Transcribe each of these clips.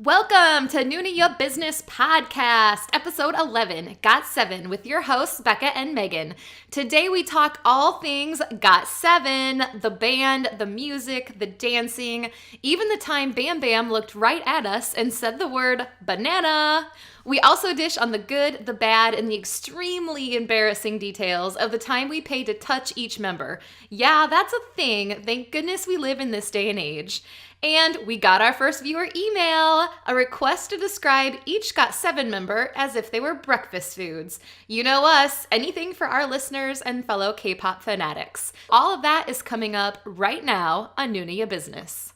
Welcome to Noona, Your Business Podcast, episode 11, GOT7, with your hosts, Becca and Megan. Today we talk all things GOT7, the band, the music, the dancing, even the time BamBam looked right at us and said the word banana. We also dish on the good, the bad, and the extremely embarrassing details of the time we paid to touch each member. Yeah, that's a thing. Thank goodness we live in this day and age. And we got our first viewer email, a request to describe each GOT7 member as if they were breakfast foods. You know us, anything for our listeners and fellow K-pop fanatics. All of that is coming up right now on Noona, Your Business.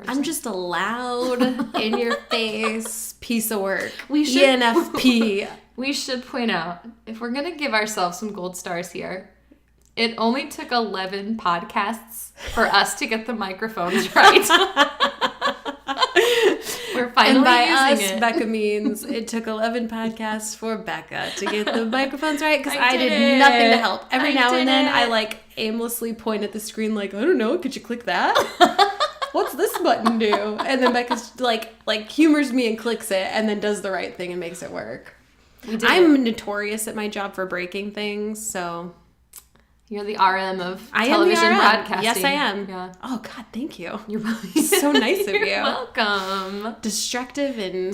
I'm just a loud, in-your-face piece of work. We should, ENFP. We should point out, if we're going to give ourselves some gold stars here, it only took 11 podcasts for us to get the microphones right. We're finally and by using us, it. Becca means it took 11 podcasts for Becca to get the microphones right because I did nothing to help. Every now and then I aimlessly point at the screen like, I don't know, could you click that? What's this button do? And then Becca's like humors me and clicks it and then does the right thing and makes it work. I'm notorious at my job for breaking things, so... You're the RM of television broadcasting. Yes, I am. Yeah. Oh, God, thank you. You're so nice of you. You're welcome. Destructive and...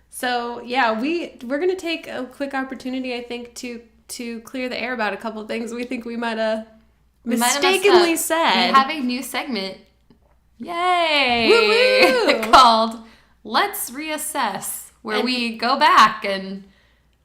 So, yeah, we're going to take a quick opportunity, I think, to clear the air about a couple of things we think we might have mistakenly said. We have a new segment. Yay! Woo-woo! Called Let's Reassess, where we go back and...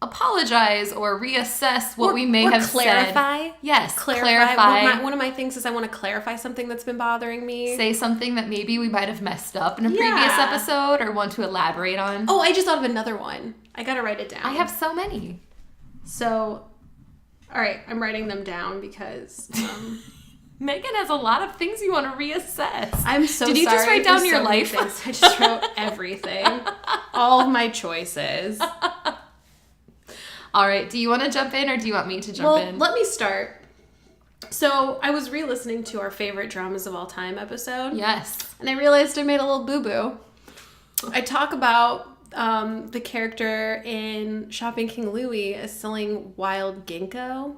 apologize or reassess what we may have clarify. Said. Yes, clarify. One of my things is I want to clarify something that's been bothering me. Say something that maybe we might have messed up in a previous episode or want to elaborate on. Oh, I just thought of another one. I got to write it down. I have so many. So, all right, I'm writing them down because... Megan has a lot of things you want to reassess. I'm so sorry. Did you just write down your life? I just wrote everything. All of my choices. All right, do you want to jump in or do you want me to jump in? Well, let me start. So I was re-listening to our favorite dramas of all time episode. Yes. And I realized I made a little boo-boo. I talk about the character in Shopping King Louie as selling wild ginkgo.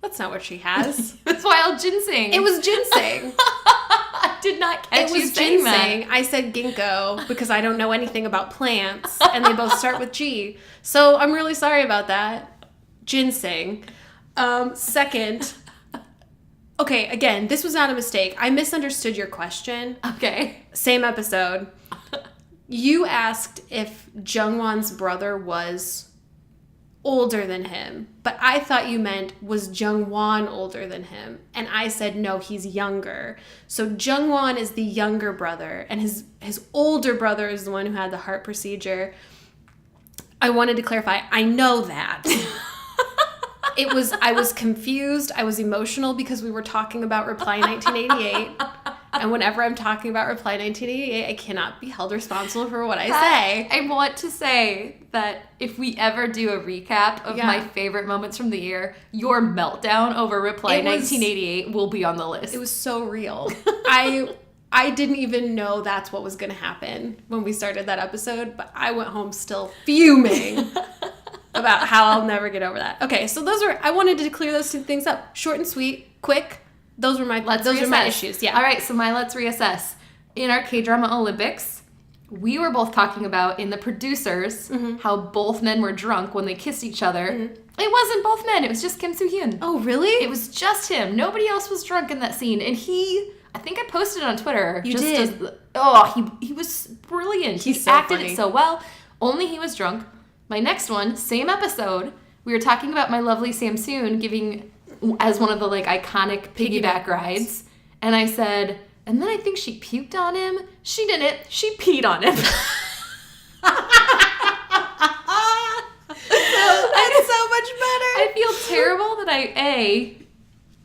That's not what she has. It's wild ginseng. It was ginseng. I did not catch you saying ginseng. that. I said ginkgo because I don't know anything about plants, and they both start with G. So I'm really sorry about that. Ginseng. Second, okay, again, this was not a mistake. I misunderstood your question. Okay. Same episode. You asked if Jungwon's brother was older than him, but I thought you meant was Jungwon older than him, and I said no, he's younger. So Jungwon is the younger brother, and his older brother is the one who had the heart procedure. I wanted to clarify. I know that. I was confused. I was emotional because we were talking about Reply 1988. And whenever I'm talking about Reply 1988, I cannot be held responsible for what I say. I want to say that if we ever do a recap of my favorite moments from the year, your meltdown over Reply 1988 will be on the list. It was so real. I didn't even know that's what was going to happen when we started that episode, but I went home still fuming about how I'll never get over that. Okay, so I wanted to clear those two things up. Short and sweet, quick. Those are my issues. Yeah. All right, so let's reassess. In our K-drama Olympics, we were both talking about in the producers how both men were drunk when they kissed each other. Mm-hmm. It wasn't both men. It was just Kim Soo-hyun. Oh, really? It was just him. Nobody else was drunk in that scene. And I think I posted it on Twitter. You did. He was brilliant. He so acted funny. it so well. Only he was drunk. My next one, same episode, we were talking about my lovely Samsoon giving as one of the iconic piggyback rides. And I said, and then I think she puked on him. She didn't. She peed on him. That's so much better. I feel terrible that I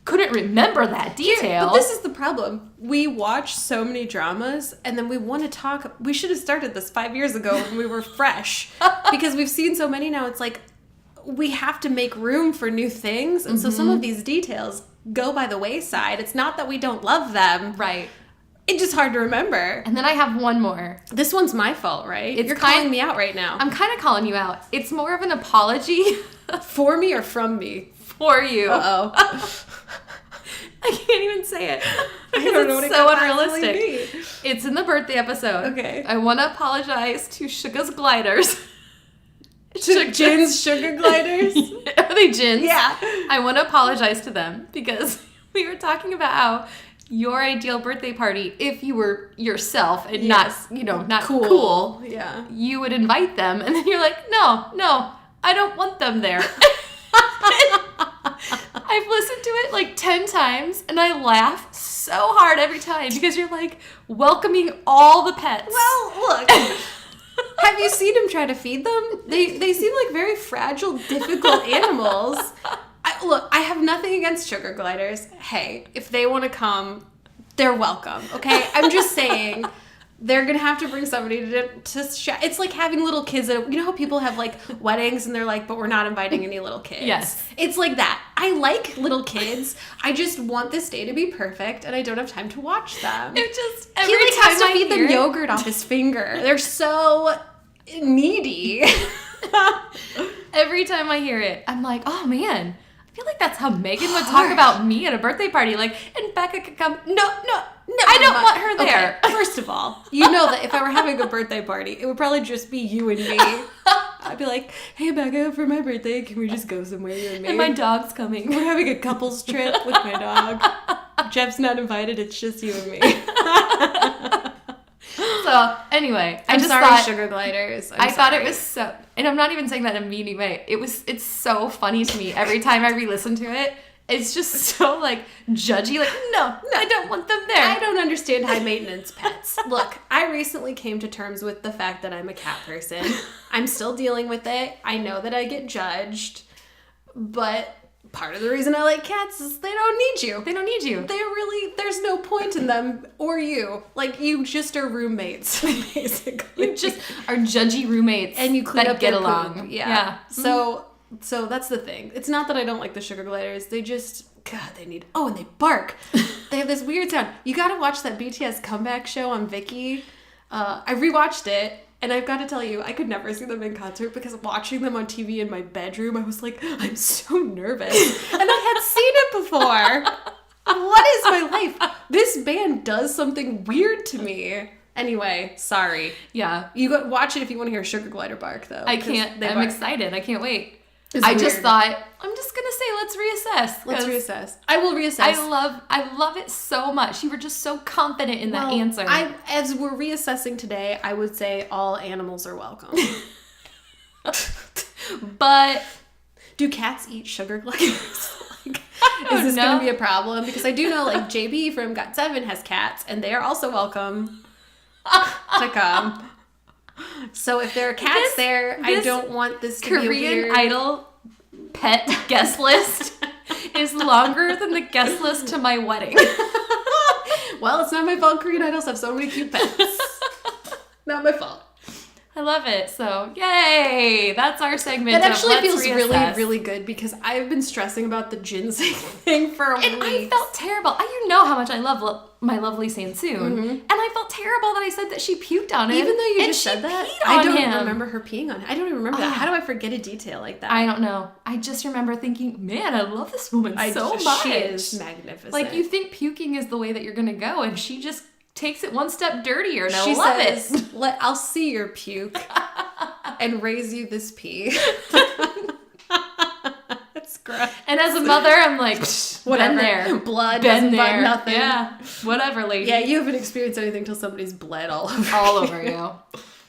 couldn't remember that detail. But this is the problem. We watch so many dramas, and then we want to talk. We should have started this 5 years ago when we were fresh. Because we've seen so many now, it's like we have to make room for new things. And so some of these details go by the wayside. It's not that we don't love them. Right. It's just hard to remember. And then I have one more. This one's my fault, right? You're calling me out right now. I'm kind of calling you out. It's more of an apology. For me or from me? For you. Uh-oh. I can't even say it. Because I don't know it's what so it could possibly unrealistic. It's in the birthday episode. Okay. I want to apologize to Suga's gliders. To Jin's sugar gliders? Are they Jin's? Yeah. I want to apologize to them because we were talking about how your ideal birthday party, if you were yourself and not cool, yeah, you would invite them, and then you're like, no, I don't want them there. I've listened to it like 10 times, and I laugh so hard every time because you're like welcoming all the pets. Well, look. Have you seen him try to feed them? They seem like very fragile, difficult animals. I have nothing against sugar gliders. Hey, if they want to come, they're welcome, okay? I'm just saying, they're going to have to bring somebody to it's like having little kids. You know how people have, like, weddings and they're like, but we're not inviting any little kids? Yes. It's like that. I like little kids. I just want this day to be perfect, and I don't have time to watch them. It just, He, like, has to feed them yogurt off his finger. They're so needy. Every time I hear it, I'm like, oh, man. I feel like that's how Megan would talk about me at a birthday party. Like, and Becca could come. No, I don't want her there. Okay. First of all, you know that if I were having a birthday party, it would probably just be you and me. I'd be like, hey, Becca, for my birthday, can we just go somewhere, you and me? And my dog's coming. We're having a couples trip with my dog. Jeff's not invited. It's just you and me. So, anyway, I'm sorry, sugar gliders. I thought it was so, and I'm not even saying that in a meaty way. It's so funny to me every time I re-listen to it. It's just so, like, judgy. Like, no, I don't want them there. I don't understand high maintenance pets. Look, I recently came to terms with the fact that I'm a cat person. I'm still dealing with it. I know that I get judged, but part of the reason I like cats is they don't need you. They don't need you. There's no point in them or you. Like, you just are roommates, basically. You just are judgy roommates and you clean that up get their along. Poop. Yeah. So that's the thing. It's not that I don't like the sugar gliders. They just, God, and they bark. They have this weird sound. You gotta watch that BTS comeback show on Viki. I rewatched it. And I've got to tell you, I could never see them in concert because watching them on TV in my bedroom, I was like, I'm so nervous. And I had seen it before. What is my life? This band does something weird to me. Anyway, sorry. Yeah. You go watch it if you want to hear Sugar Glider bark, though. I can't. I'm excited. I can't wait. It's I weird. just thought, I'm just going to say, let's reassess. Let's reassess. I will reassess. I love it so much. You were just so confident in that answer. As we're reassessing today, I would say all animals are welcome. But do cats eat sugar gliders? Like, is this going to be a problem? Because I do know, like, JB from GOT7 has cats, and they are also welcome to come. So if there are cats there, I don't want this to be a weird... Korean Idol pet guest list is longer than the guest list to my wedding. Well, it's not my fault Korean Idols have so many cute pets. Not my fault. I love it. So, yay! That's our segment. That actually feels reassess. really, really good because I've been stressing about the ginseng thing for a week. And I felt terrible. You know how much I love my lovely Sansoon. Mm-hmm. And I felt terrible that I said that she puked on him. Even though you just said that, I don't remember her peeing on him. I don't even remember that. How do I forget a detail like that? I don't know. I just remember thinking, man, I love this woman so much. She is magnificent. Like, you think puking is the way that you're going to go, and she just takes it one step dirtier, and she love says, it. I'll see your puke and raise you this pee. That's gross. And as a mother, I'm like, whatever. Been there. Blood, been there. Nothing. Yeah, whatever, lady. Yeah, you haven't experienced anything till somebody's bled all over you.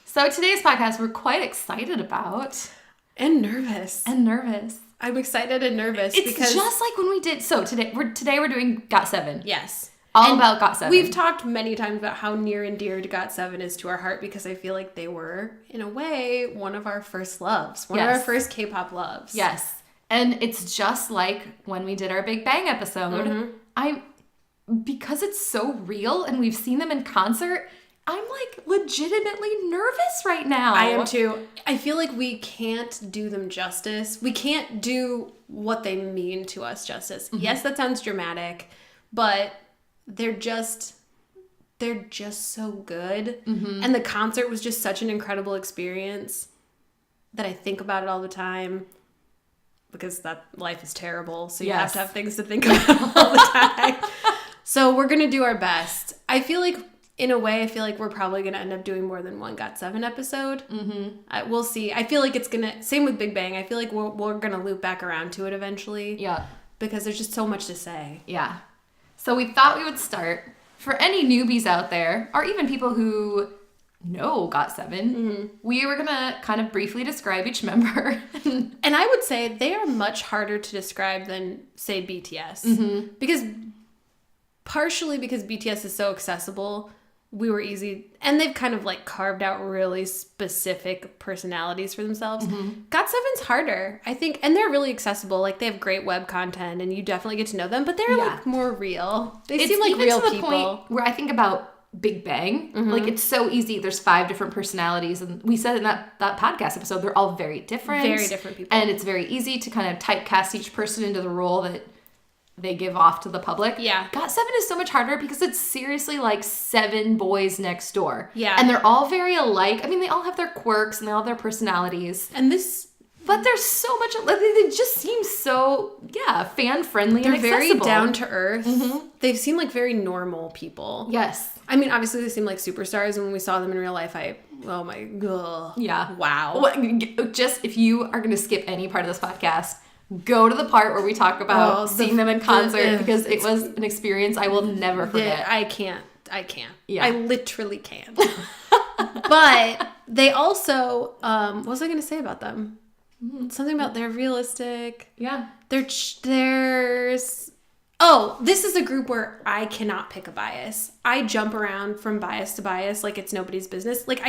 So today's podcast, we're quite excited about. And nervous. I'm excited and nervous because... It's just like when we did... So today we're doing GOT7. Yes. All about GOT7. We've talked many times about how near and dear to GOT7 is to our heart because I feel like they were, in a way, one of our first loves. One of our first K-pop loves. Yes. And it's just like when we did our Big Bang episode. Mm-hmm. Because it's so real and we've seen them in concert, I'm like legitimately nervous right now. I am too. I feel like we can't do them justice. We can't do what they mean to us justice. Mm-hmm. Yes, that sounds dramatic, but... they're just they're just so good. Mm-hmm. And the concert was just such an incredible experience that I think about it all the time because that life is terrible. So you have to have things to think about all the time. So we're going to do our best. I feel like, in a way, we're probably going to end up doing more than one GOT7 episode. Mm-hmm. We'll see. I feel like it's going to, same with Big Bang. I feel like we're going to loop back around to it eventually. Yeah. Because there's just so much to say. Yeah. So we thought we would start, for any newbies out there, or even people who know GOT7, we were going to kind of briefly describe each member. And I would say they are much harder to describe than, say, BTS. Because, partially because BTS is so accessible, we were easy, and they've kind of like carved out really specific personalities for themselves. GOT7's harder, I think, and they're really accessible. Like, they have great web content, and you definitely get to know them, but they're like more real. They seem like real people. Point where I think about Big Bang, like, it's so easy. There's 5 different personalities, and we said in that podcast episode, they're all very different. Very different people. And it's very easy to kind of typecast each person into the role that they give off to the public. Yeah. GOT7 is so much harder because it's seriously like 7 boys next door. Yeah. And they're all very alike. I mean, they all have their quirks and they all have their personalities. And this... But there's so much... They just seem so, fan-friendly and accessible. They're very down-to-earth. They seem like very normal people. Yes. I mean, obviously, they seem like superstars, and when we saw them in real life, oh my god. Yeah. Wow. Just, if you are going to skip any part of this podcast, go to the part where we talk about seeing them in concert, because it was an experience I will never forget. I can't. Yeah. I literally can't. But they also, what was I going to say about them? Something about they're realistic. Yeah. There's... Oh, this is a group where I cannot pick a bias. I jump around from bias to bias like it's nobody's business. Like,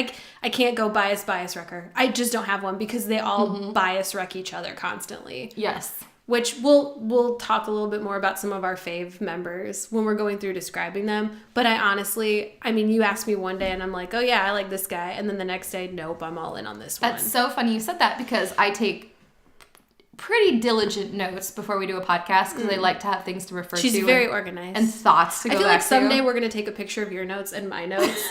I can't go bias wrecker. I just don't have one because they all bias wreck each other constantly. Yes. Which we'll talk a little bit more about some of our fave members when we're going through describing them. But I mean, you asked me one day and I'm like, oh yeah, I like this guy. And then the next day, nope, I'm all in on this one. That's so funny you said that, because I take pretty diligent notes before we do a podcast, because I like to have things to refer to. She's very organized. And thoughts to go back to. I feel like someday we're going to take a picture of your notes and my notes.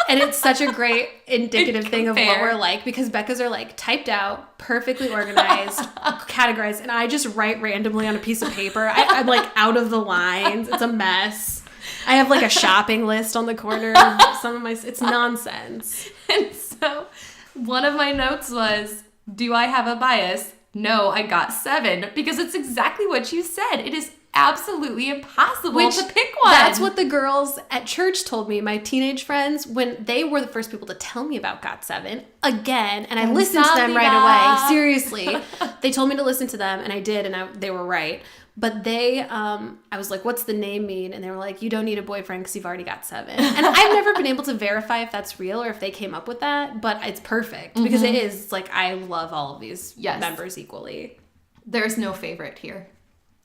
And it's such a great indicative thing of what we're like, because Becca's are like typed out, perfectly organized, categorized, and I just write randomly on a piece of paper. I'm like out of the lines. It's a mess. I have like a shopping list on the corner of some of my... It's nonsense. And so one of my notes was, do I have a bias? No, I got 7, because it's exactly what you said. It is absolutely impossible to pick one. That's what the girls at church told me, my teenage friends, when they were the first people to tell me about GOT7 again, and I listened to them right away. Seriously. They told me to listen to them, and I did, and they were right. But I was like, what's the name mean? And they were like, you don't need a boyfriend because you've already got 7. And I've never been able to verify if that's real or if they came up with that, but it's perfect because it is. It's like, I love all of these members equally. There's no favorite here.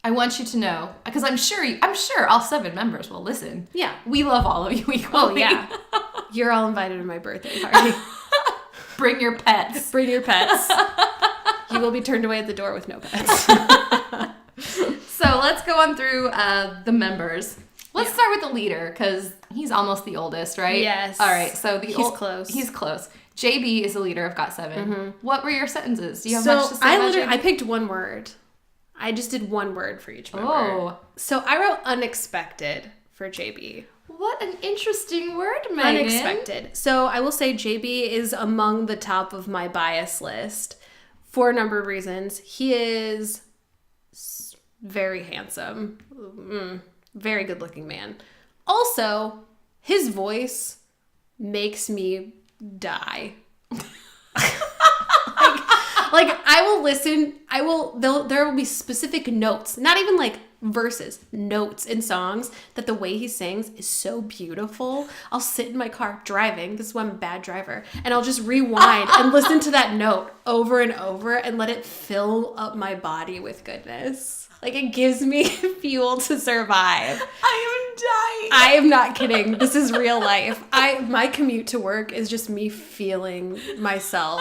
I want you to know, because I'm sure all 7 members will listen. Yeah. We love all of you equally. Oh, yeah. You're all invited to my birthday party. Bring your pets. Bring your pets. You will be turned away at the door with no pets. So let's go on through the members. Let's start with the leader, because he's almost the oldest, right? Yes. All right, so close. He's close. JB is the leader of GOT7. What were your sentences? Do you have much to say about JB? I picked one word. I just did one word for each member. Oh. So I wrote unexpected for JB. What an interesting word, Megan. Unexpected. So I will say JB is among the top of my bias list for a number of reasons. He is very handsome. Very good looking man. Also, his voice makes me die. Like I will listen, there will be specific notes, not even like verses, notes in songs that the way he sings is so beautiful. I'll sit in my car driving, this is why I'm a bad driver, and I'll just rewind and listen to that note over and over and let it fill up my body with goodness. Like, it gives me fuel to survive. I am dying. I am not kidding. This is real life. My commute to work is just me feeling myself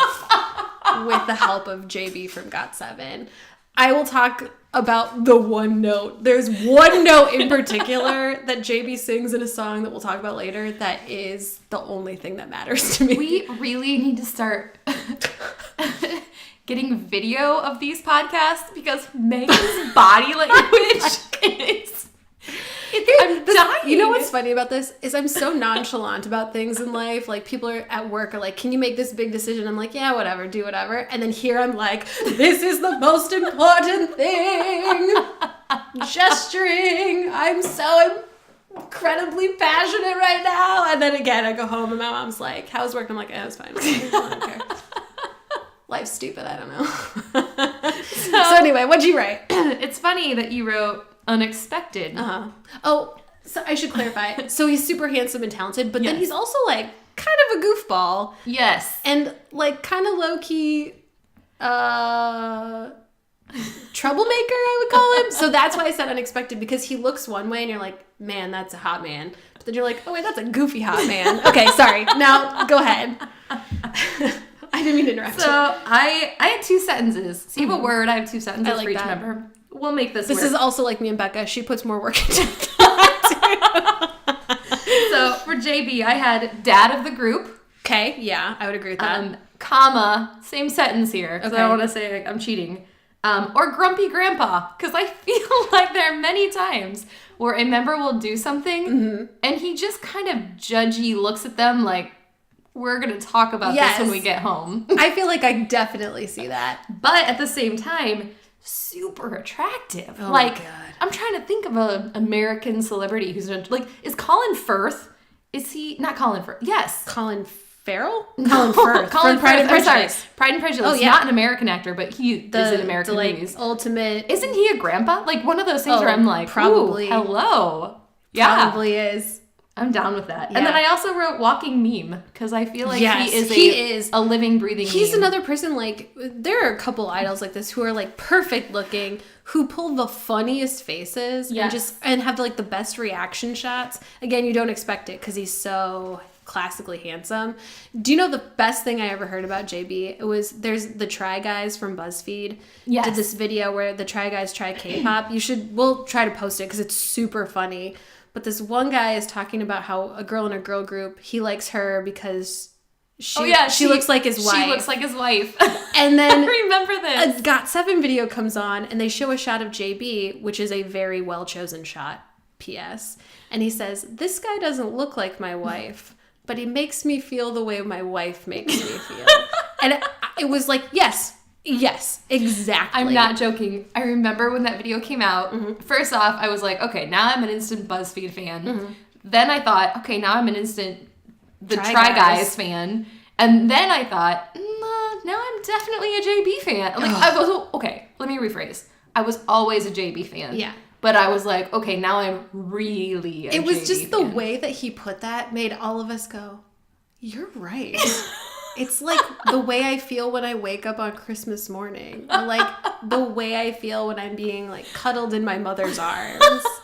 with the help of JB from GOT7. I will talk about the one note. There's one note in particular that JB sings in a song that we'll talk about later that is the only thing that matters to me. We really need to start getting video of these podcasts because Megan's body language is... I'm dying. You know what's funny about this is I'm so nonchalant about things in life. Like, people are at work are like, can you make this big decision? I'm like, yeah, whatever, do whatever. And then here I'm like, this is the most important thing. Gesturing. I'm so incredibly passionate right now. And then again, I go home and my mom's like, how's work? And I'm like, it's fine. I don't care. Life's stupid. I don't know. So anyway, what'd you write? It's funny that you wrote unexpected. Oh, so I should clarify. So he's super handsome and talented, but then he's also like kind of a goofball. Yes. And like kind of low-key troublemaker, I would call him. So that's why I said unexpected, because he looks one way and you're like, man, that's a hot man. But then you're like, oh wait, that's a goofy hot man. Okay, sorry. Now go ahead. I didn't mean to interrupt. So I had 2 sentences. So you have a word, I have 2 sentences like for each that. member. We'll make this This work. is also like me and Becca. She puts more work into it. So for JB, I had dad of the group. Okay, yeah, I would agree with that. Comma, same sentence here, because I Okay. don't want to say I'm cheating. Or grumpy grandpa, because I feel like there are many times where a member will do something and he just kind of judgy looks at them like, we're going to talk about this when we get home. I feel like I definitely see that. But at the same time, super attractive. Oh like, my God. I'm trying to think of an American celebrity who's like, is Colin Firth? Is he not Colin Firth? Yes. Colin Farrell? Colin Firth. Colin from Pride and Firth. Prejudice. Sorry, Pride and Prejudice. Oh, yeah. Not an American actor, but he is in American like, movies. Ultimate. Isn't he a grandpa? Like one of those things where I'm like, probably. Ooh, hello. Yeah. Probably is. I'm down with that. Yeah. And then I also wrote walking meme because I feel like Yes, he is a living, breathing He's meme. another person, like, there are a couple idols like this who are, like, perfect looking, who pull the funniest faces and have, like, the best reaction shots. Again, you don't expect it because he's so classically handsome. Do you know the best thing I ever heard about JB? It was, there's the Try Guys from BuzzFeed. Yes. Did this video where the Try Guys try K-pop. We'll try to post it because it's super funny. But this one guy is talking about how a girl in a girl group, he likes her because she looks like his wife. She looks like his wife. And then I remember this. A GOT7 video comes on and they show a shot of JB, which is a very well chosen shot, PS. And he says, this guy doesn't look like my wife, but he makes me feel the way my wife makes me feel. And it was like, yes, exactly. I'm not joking. I remember when that video came out. First off, I was like, okay, now I'm an instant BuzzFeed fan. Then I thought, okay, now I'm an instant Try Guys fan. And then I thought, now I'm definitely a JB fan. Like, okay, let me rephrase. I was always a JB fan. Yeah. But I was like, okay, now I'm really a It was JB just fan. the way that he put that made all of us go, you're right. It's like the way I feel when I wake up on Christmas morning. Or like the way I feel when I'm being like cuddled in my mother's arms. It's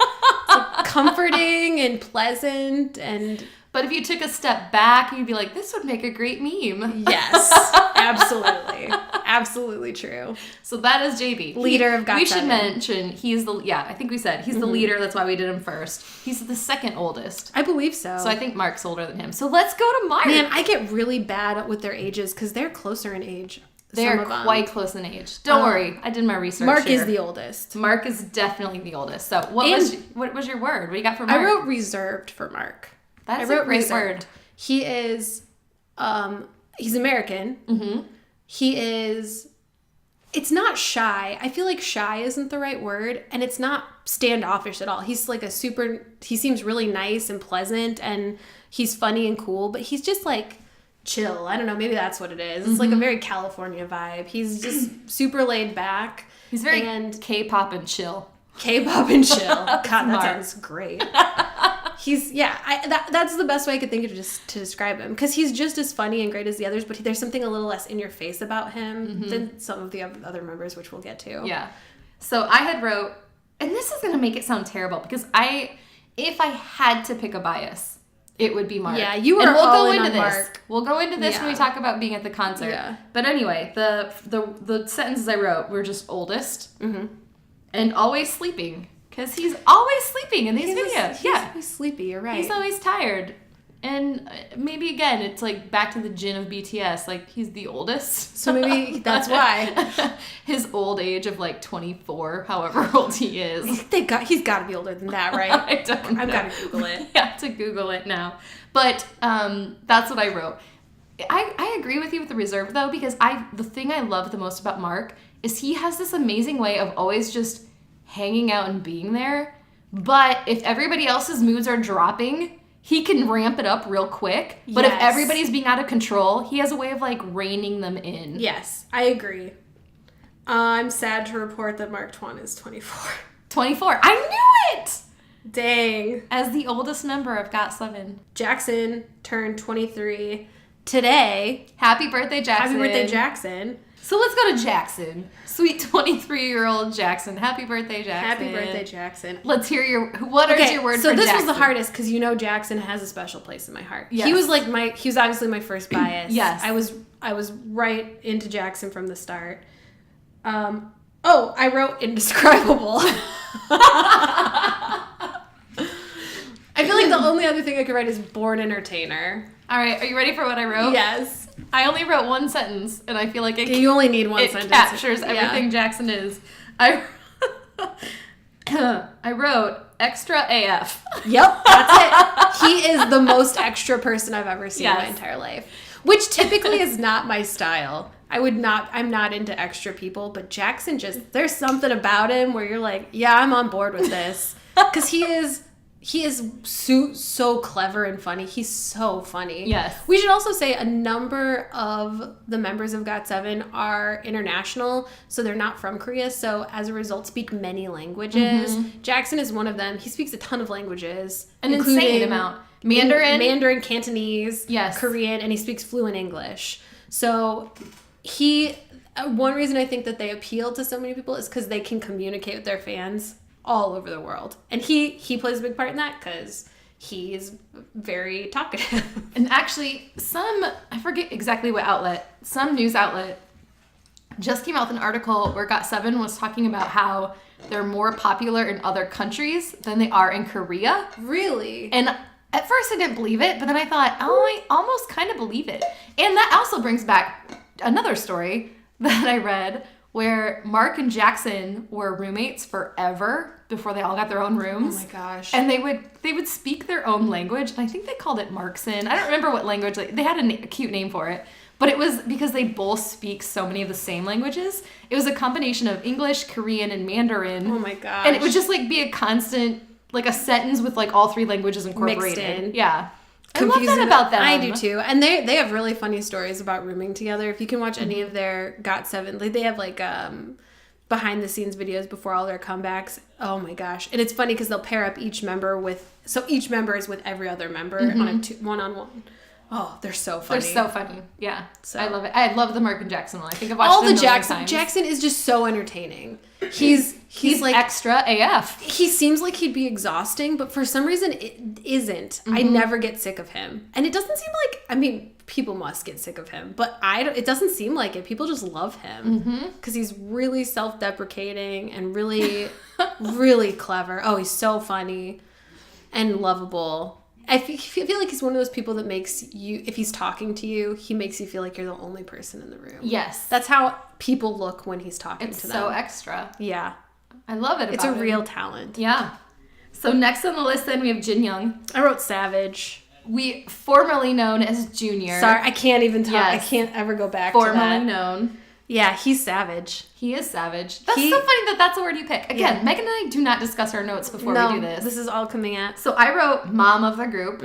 like comforting and pleasant and... But if you took a step back, you'd be like, this would make a great meme. Yes, absolutely. Absolutely true. So that is JB. Leader of GOT7. We should mention, I think we said, he's the leader. That's why we did him first. He's the second oldest. I believe so. So I think Mark's older than him. So let's go to Mark. Man, I get really bad with their ages because they're closer in age. They're quite close in age. Don't worry. I did my research. Mark here. is the oldest. Mark is definitely the oldest. So what was your word? What do you got for Mark? I wrote reserved for Mark. That's a great word. He is, he's American. Mm-hmm. He is, it's not shy. I feel like shy isn't the right word. And it's not standoffish at all. He's like he seems really nice and pleasant and he's funny and cool, but he's just like chill. I don't know. Maybe that's what it is. It's like a very California vibe. He's just super laid back. He's very K-pop and chill. K-pop and chill. God, that sounds great. He's, that's the best way I could think of to describe him. Because he's just as funny and great as the others, but there's something a little less in your face about him than some of the other members, which we'll get to. Yeah. So I had wrote, and this is going to make it sound terrible, because if I had to pick a bias, it would be Mark. Yeah, you were and we'll all go in into on this. Mark. We'll go into this when we talk about being at the concert. Yeah. But anyway, the sentences I wrote were just oldest. Mm-hmm. and always sleeping. Because he's always sleeping in these videos. He's always sleepy, you're right. He's always tired. And maybe, again, it's like back to the Jin of BTS. Like, he's the oldest. So maybe that's why. His old age of, like, 24, however old he is. He's got to be older than that, right? I don't know. I've got to Google it. I have to Google it now. But that's what I wrote. I agree with you with the reserve, though, because the thing I love the most about Mark is he has this amazing way of always just hanging out and being there. But if everybody else's moods are dropping, he can ramp it up real quick. But if everybody's being out of control, he has a way of, like, reining them in. Yes, I agree. I'm sad to report that Mark Twan is 24. 24. I knew it! Dang. As the oldest member of GOT7. Jackson turned 23 today. Happy birthday, Jackson. Happy birthday, Jackson. So let's go to Jackson. Sweet 23-year-old Jackson. Happy birthday, Jackson. Happy birthday, Jackson. Let's hear is your word for Jackson? So this was the hardest because Jackson has a special place in my heart. Yes. He was obviously my first bias. Yes. I was right into Jackson from the start. I wrote indescribable. I feel like the only other thing I could write is born entertainer. All right, are you ready for what I wrote? Yes. I only wrote one sentence, and I feel like you only need one sentence. It captures everything Jackson is. I wrote extra AF. Yep, that's it. He is the most extra person I've ever seen in my entire life, which typically is not my style. I'm not into extra people, but Jackson there's something about him where you're like, yeah, I'm on board with this. Because he is so clever and funny. He's so funny. Yes. We should also say a number of the members of GOT7 are international, so they're not from Korea, so as a result speak many languages. Mm-hmm. Jackson is one of them. He speaks a ton of languages. An insane amount. Mandarin, Cantonese, yes, Korean, and he speaks fluent English. So one reason I think that they appeal to so many people is because they can communicate with their fans all over the world. And he plays a big part in that because he is very talkative. And actually, I forget exactly what outlet, some news outlet just came out with an article where GOT7 was talking about how they're more popular in other countries than they are in Korea. Really? And at first I didn't believe it, but then I thought, I almost kind of believe it. And that also brings back another story that I read where Mark and Jackson were roommates forever before they all got their own rooms. Oh my gosh. And they would speak their own language, and I think they called it Markson. I don't remember what language, they had a cute name for it, but it was because they both speak so many of the same languages. It was a combination of English, Korean, and Mandarin. Oh my gosh. And it would just be a constant, a sentence with all three languages incorporated. Mixed in. Yeah. I love that about them. I do too. And they have really funny stories about rooming together. If you can watch any of their GOT7, they have behind the scenes videos before all their comebacks. Oh my gosh. And it's funny because they'll pair up each member each member is with every other member on a one-on-one. Oh, they're so funny. They're so funny. Yeah. So I love it. I love the Mark and Jackson one. I think I've watched all it the Jackson. times. Jackson is just so entertaining. He's like extra AF. He seems like he'd be exhausting, but for some reason it isn't. Mm-hmm. I never get sick of him. And it doesn't seem like, people must get sick of him, but it doesn't seem like it. People just love him because he's really self-deprecating and really, really clever. Oh, he's so funny and lovable. I feel like he's one of those people that makes you, if he's talking to you, he makes you feel like you're the only person in the room. Yes. That's how people look when he's talking to them. It's so extra. Yeah. I love it. It's a real talent. Yeah. So next on the list then we have Jinyoung. I wrote Savage. Formerly known as Junior. Sorry, I can't even talk. Yes. I can't ever go back to that. Formerly known. Yeah, he's savage. He is savage. That's so funny that's the word you pick. Again, Megan and I do not discuss our notes before we do this. This is all coming at. So I wrote mom of the group,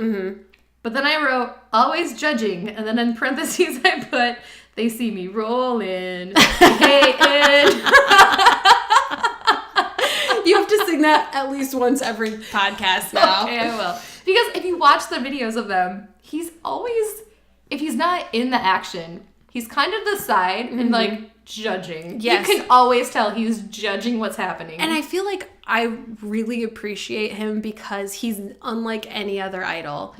but then I wrote always judging, and then in parentheses I put they see me rolling, hating. You have to sing that at least once every podcast now. Okay, I will. Because if you watch the videos of them, he's always, if he's not in the action, he's kind of the side and judging. Yes. You can always tell he's judging what's happening. And I feel like I really appreciate him because he's unlike any other idol.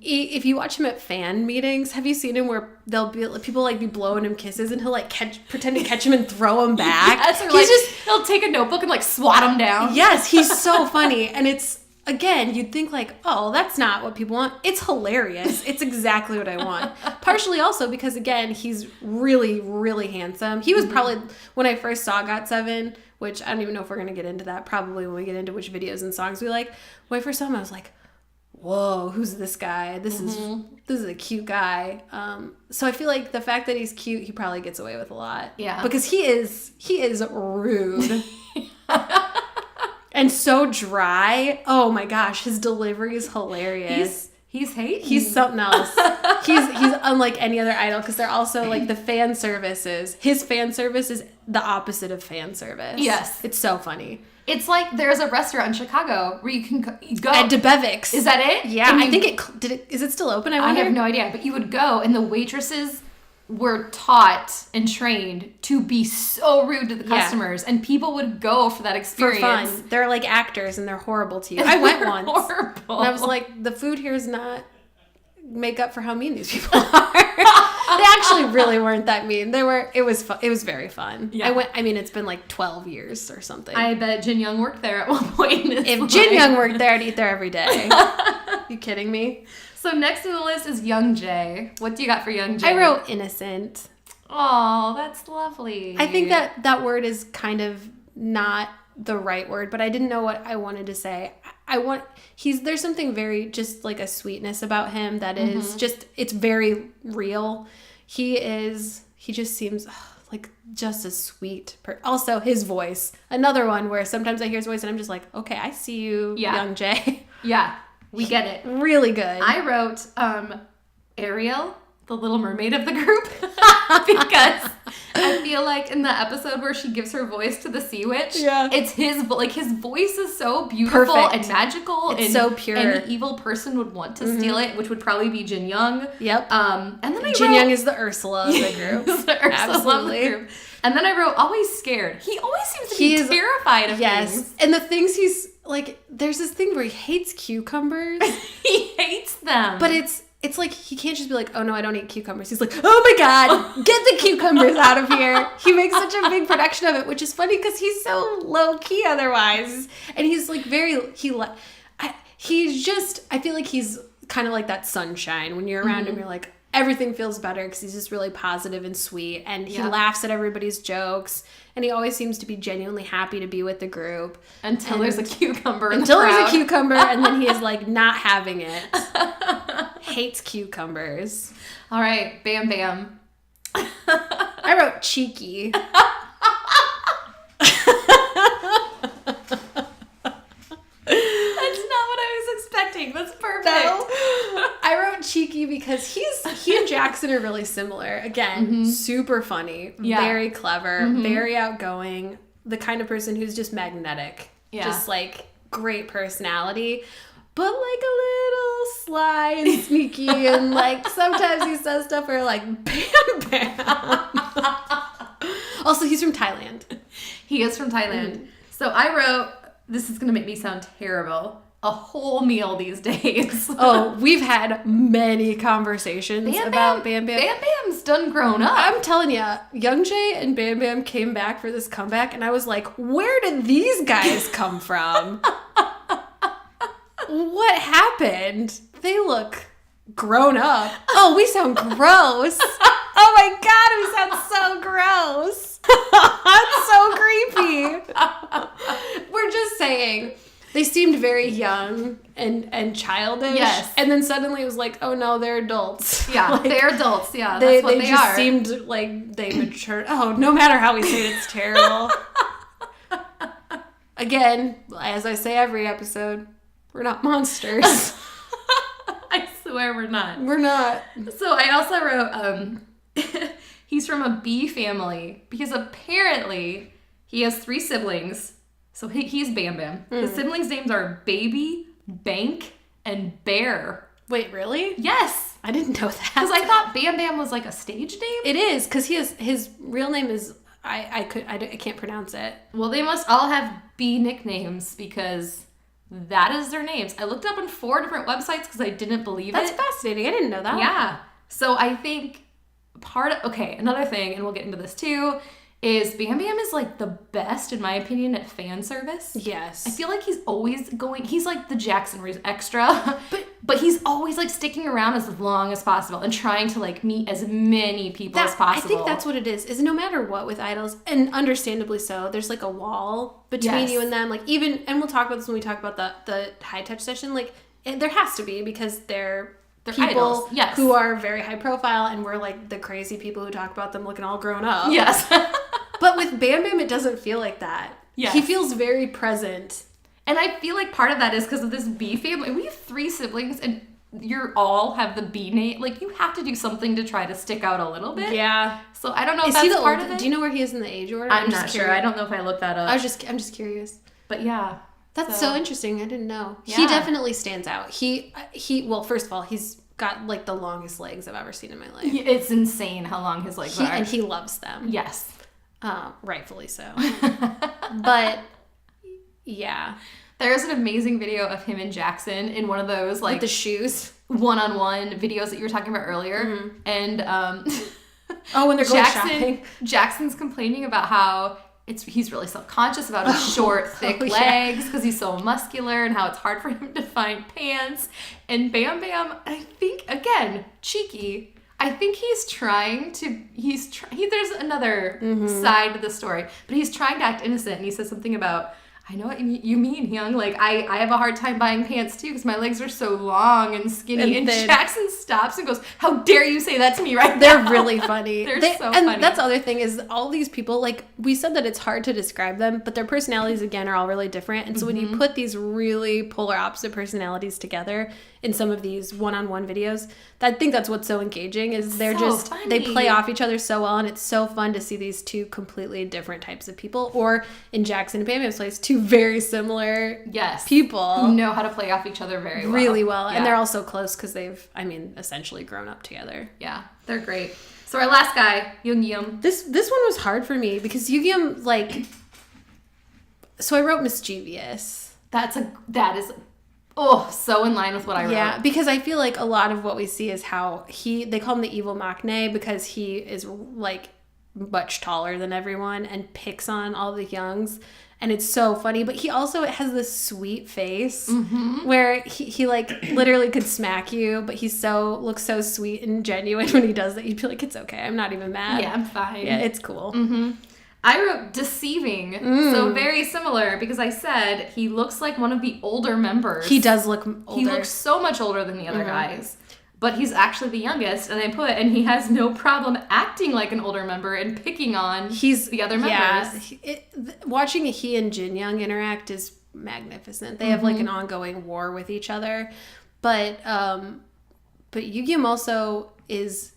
If you watch him at fan meetings, have you seen him where they'll be people like be blowing him kisses and he'll like pretend to catch him and throw him back? Yes, or he'll take a notebook and like swat him down. Yes, he's so funny. And it's, again, you'd think like, oh, that's not what people want. It's hilarious. It's exactly what I want. Partially also because, again, he's really, really handsome. He was probably, when I first saw GOT7, which I don't even know if we're going to get into that, probably when we get into which videos and songs we like. When I first saw him, I was like, whoa, who's this guy? This is a cute guy. So I feel like the fact that he's cute, he probably gets away with a lot. Yeah. Because he is rude. And so dry. Oh my gosh, his delivery is hilarious. He's hating. He's something else. He's unlike any other idol because they're also like the fan services. His fan service is the opposite of fan service. Yes. It's so funny. It's like there's a restaurant in Chicago where you can go. At DeBevick's. Is that it? Yeah, I think is it still open? I wonder. I have no idea, but you would go and the waitresses were taught and trained to be so rude to the customers, and people would go for that experience. For fun. They're like actors and they're horrible to you. I went once. Horrible. And I was like, the food here is not make up for how mean these people are. They actually really weren't that mean. It was very fun. Yeah. It's been like 12 years or something. I bet Jinyoung worked there at one point. If Jinyoung worked there, I'd eat there every day. You kidding me? So next on the list is Youngjae. What do you got for Youngjae? I wrote innocent. Oh, that's lovely. I think that word is kind of not the right word, but I didn't know what I wanted to say. There's something very just like a sweetness about him that is just, it's very real. He just seems like just a sweet also his voice, another one where sometimes I hear his voice and I'm just like, okay, I see you, Youngjae. Yeah, we get it. Really good. I wrote Ariel, the little mermaid of the group, because I feel like in the episode where she gives her voice to the sea witch, it's his voice is so beautiful and magical. It's so pure. Any evil person would want to steal it, which would probably be Jinyoung. Yep. And then Jinyoung is the Ursula of the group. The Ursula of the group. And then I wrote always scared. He always seems to be terrified of things. And the things he's like, there's this thing where he hates cucumbers. He hates them. But it's like he can't just be like, oh no, I don't eat cucumbers. He's like, oh my God, get the cucumbers out of here. He makes such a big production of it, which is funny because he's so low key otherwise. And he's like I feel like he's kind of like that sunshine. When you're around him, you're like, everything feels better because he's just really positive and sweet. And he laughs at everybody's jokes. And he always seems to be genuinely happy to be with the group. Until there's a cucumber in the Until crowd. there's a cucumber, and then he is like not having it. Hates cucumbers. All right, BamBam. I wrote cheeky. That's not what I was expecting. That's perfect. No. I wrote cheeky because he and Jackson are really similar. Again, super funny, very clever, very outgoing, the kind of person who's just magnetic. Yeah. Just like great personality, but like a little sly and sneaky, and like sometimes he says stuff where like BamBam. Also, he's from Thailand. He is from Thailand. So I wrote, this is going to make me sound terrible, a whole meal these days. Oh, we've had many conversations about BamBam. BamBam's done grown up. I'm telling you, Youngjae and BamBam came back for this comeback, and I was like, where did these guys come from? What happened? They look grown up. Oh, we sound gross. Oh my God, we sound so gross. That's so creepy. We're just saying. They seemed very young and childish. Yes. And then suddenly it was like, oh no, they're adults. Yeah, like, they're adults. Yeah, that's what they are. They just seemed like they matured. Oh, no matter how we say it, it's terrible. Again, as I say every episode, we're not monsters. I swear we're not. We're not. So I also wrote, he's from a B family because apparently he has 3 siblings. So he's BamBam. His siblings' names are Baby, Bank, and Bear. Wait, really? Yes. I didn't know that. Because I thought BamBam was like a stage name. It is, because his real name is, I can't pronounce it. Well, they must all have B nicknames because that is their names. I looked up on 4 different websites because I didn't believe That's it. fascinating. I didn't know that. Yeah. So I think another thing, and we'll get into this too, is BamBam is like the best, in my opinion, at fan service. Yes. I feel like he's always he's like the Jackson extra, but he's always like sticking around as long as possible and trying to like meet as many people as possible. I think that's what it is no matter what with idols, and understandably so, there's like a wall between you and them. Like even, and we'll talk about this when we talk about the high touch session, like there has to be, because they're people idols. Yes. who are very high profile, and we're like the crazy people who talk about them looking all grown up. Yes. But with BamBam, it doesn't feel like that. Yes. He feels very present. And I feel like part of that is because of this B family. We have 3 siblings, and you all have the B name. Like, you have to do something to try to stick out a little bit. Yeah. So I don't know if Is that's he the part of it. Do you know where he is in the age order? I'm not sure. I don't know if I looked that up. I'm just curious. But yeah. That's so interesting. I didn't know. Yeah. He definitely stands out. He well, first of all, he's got like the longest legs I've ever seen in my life. It's insane how long his legs are. And he loves them. Yes. Rightfully so. But yeah. There's an amazing video of him and Jackson in one of those like with the shoes, one-on-one videos that you were talking about earlier. Mm-hmm. And when they're going shopping. Jackson's complaining about how he's really self-conscious about his short, thick legs because he's so muscular, and how it's hard for him to find pants. And BamBam, I think, again, cheeky, I think he's trying to, there's another side to the story, but he's trying to act innocent, and he says something about, I know what you mean, Hyung. Like, I have a hard time buying pants, too, because my legs are so long and skinny. And Jackson stops and goes, how dare you say that to me right now? They're really funny. They're so funny. And that's the other thing is all these people, like, we said that it's hard to describe them, but their personalities, again, are all really different. And so when you put these really polar opposite personalities together in some of these one-on-one videos, I think that's what's so engaging, is they're funny. They play off each other so well, and it's so fun to see these 2 completely different types of people, or in Jackson and BamBam's place, 2 very similar people who know how to play off each other really well. Yeah. And they're all so close because they've, essentially grown up together. Yeah, they're great. So our last guy, Yugyeom. This one was hard for me because Yugyeom, like, so I wrote mischievous. That is so in line with what I wrote. Yeah, because I feel like a lot of what we see is how they call him the evil maknae because he is like much taller than everyone and picks on all the youngs. And it's so funny, but he also has this sweet face where he like literally could smack you, but he looks so sweet and genuine when he does that. You'd be like, it's okay, I'm not even mad. Yeah, I'm fine. Yeah, it's cool. I wrote deceiving, so very similar, because I said he looks like one of the older members. He does look older. He looks so much older than the other guys. But he's actually the youngest, and he has no problem acting like an older member and picking on the other members. Yeah, watching he and Jinyoung interact is magnificent. They have like an ongoing war with each other, but Yugyeom also is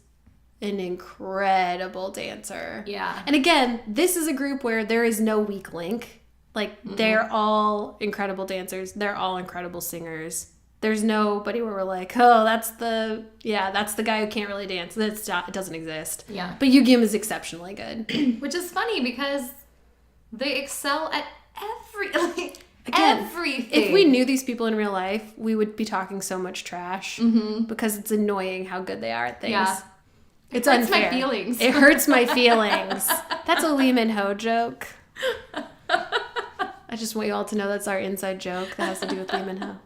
an incredible dancer. Yeah. And again, this is a group where there is no weak link. Like, they're all incredible dancers. They're all incredible singers. There's nobody where we're like, oh, that's the guy who can't really dance. It doesn't exist. Yeah. But Yugyeom is exceptionally good. Which is funny because they excel at everything. If we knew these people in real life, we would be talking so much trash because it's annoying how good they are at things. Yeah. It's It hurts unfair. my feelings. It hurts my feelings. That's a Lee Min-ho joke. I just want you all to know that's our inside joke that has to do with Lee Min-ho.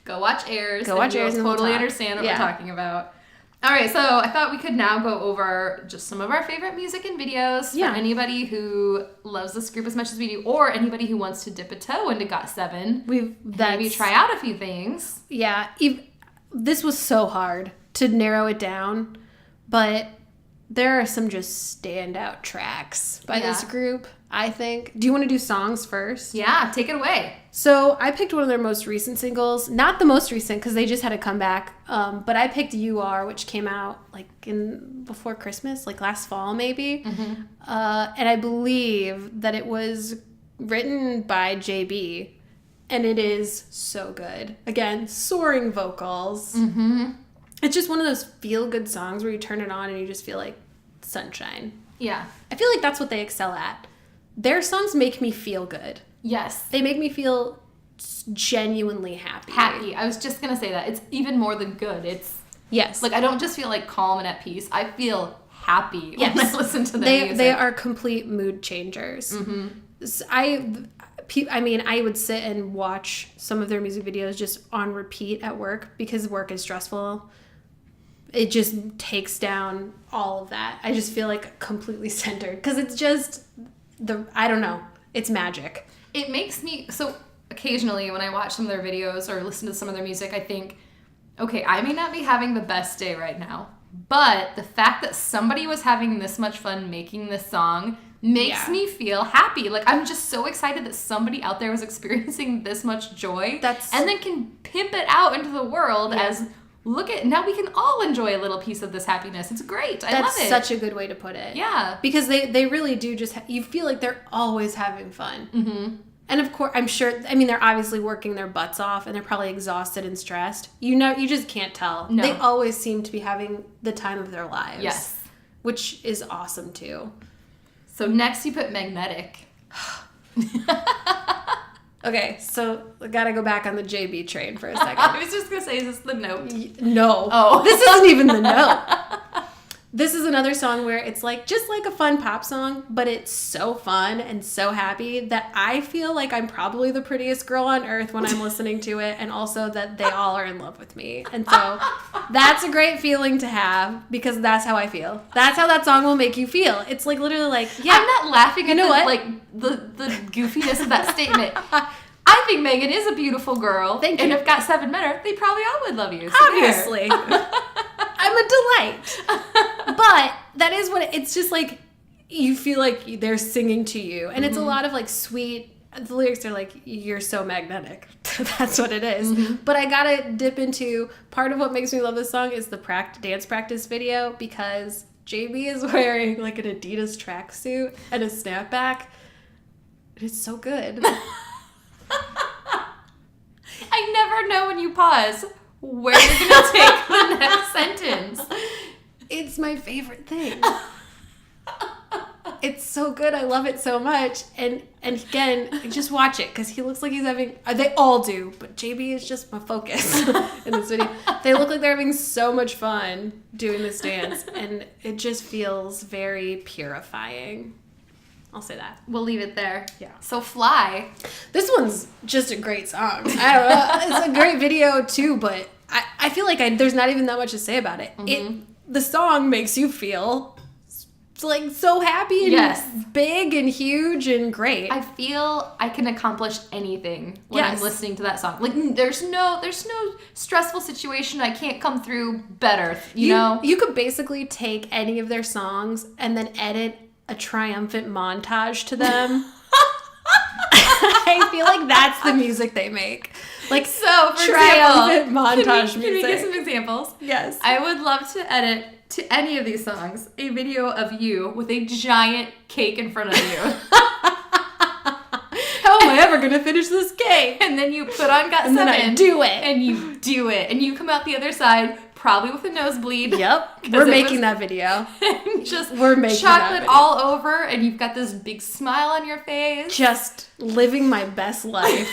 Go watch Airs. Go watch Airs and we'll totally talk. understand what we're talking about. All right, so I thought we could now go over just some of our favorite music and videos for anybody who loves this group as much as we do, or anybody who wants to dip a toe into GOT7. Maybe try out a few things. Yeah, this was so hard to narrow it down, but there are some just standout tracks by this group, I think. Do you want to do songs first? Yeah, take it away. So I picked one of their most recent singles. Not the most recent because they just had a comeback. But I picked You Are, which came out like before Christmas, like last fall maybe. And I believe that it was written by JB. And it is so good. Again, soaring vocals. It's just one of those feel-good songs where you turn it on and you just feel like sunshine. Yeah. I feel like that's what they excel at. Their songs make me feel good. Yes. They make me feel genuinely happy. Happy. I was just going to say that. It's even more than good. It's Yes. like I don't just feel like calm and at peace. I feel happy when I listen to their music. They are complete mood changers. Mm-hmm. I mean, I would sit and watch some of their music videos just on repeat at work because work is stressful. It just takes down all of that. I just feel like completely centered because it's just I don't know. It's magic. It makes me, so occasionally when I watch some of their videos or listen to some of their music, I think, okay, I may not be having the best day right now, but the fact that somebody was having this much fun making this song makes me feel happy. Like, I'm just so excited that somebody out there was experiencing this much joy and then can pimp it out into the world as, look at, now we can all enjoy a little piece of this happiness. It's great. I love it. That's such a good way to put it. Yeah. Because they really do just, you feel like they're always having fun. Mm-hmm. And of course, I'm sure, I mean, they're obviously working their butts off and they're probably exhausted and stressed. You know, you just can't tell. No. They always seem to be having the time of their lives. Yes. Which is awesome too. So next you put Magnetic. Okay, so I gotta go back on the JB train for a second. I was just gonna say, is this the note? No. Oh. This isn't even the note. This is another song where it's like just like a fun pop song, but it's so fun and so happy that I feel like I'm probably the prettiest girl on earth when I'm listening to it, and also that they all are in love with me. And so that's a great feeling to have because that's how I feel. That's how that song will make you feel. It's like literally like, yeah. I'm not laughing at what? the goofiness of that statement. I think Megan is a beautiful girl. Thank you. And if GOT7 met her, they probably all would love you. So obviously. I'm a delight. But that is what it's just like, you feel like they're singing to you. And it's a lot of like sweet, the lyrics are like, you're so magnetic. That's what it is. Mm-hmm. But I gotta dip into, part of what makes me love this song is the dance practice video because JB is wearing like an Adidas tracksuit and a snapback. It's so good. I never know when you pause where you're going to take the next sentence. It's my favorite thing. It's so good. I love it so much. And again, just watch it because he looks like he's having, they all do, but JB is just my focus in this video. They look like they're having so much fun doing this dance and it just feels very purifying. I'll say that. We'll leave it there. Yeah. So Fly. This one's just a great song. I don't know. It's a great video too, but I feel like there's not even that much to say about it. Mm-hmm. The song makes you feel like so happy and big and huge and great. I feel I can accomplish anything when I'm listening to that song. Like there's no stressful situation I can't come through better, you know? You could basically take any of their songs and then edit a triumphant montage to them. I feel like that's the music they make. Like, so for triumphant example, montage can music. we get some examples? Yes. I would love to edit to any of these songs a video of you with a giant cake in front of you. How am I ever going to finish this cake? And then you put on GOT7. And then I do it. And you do it. And you come out the other side probably with a nosebleed. Yep. We're making that video. We're making chocolate all over, and you've got this big smile on your face. Just living my best life.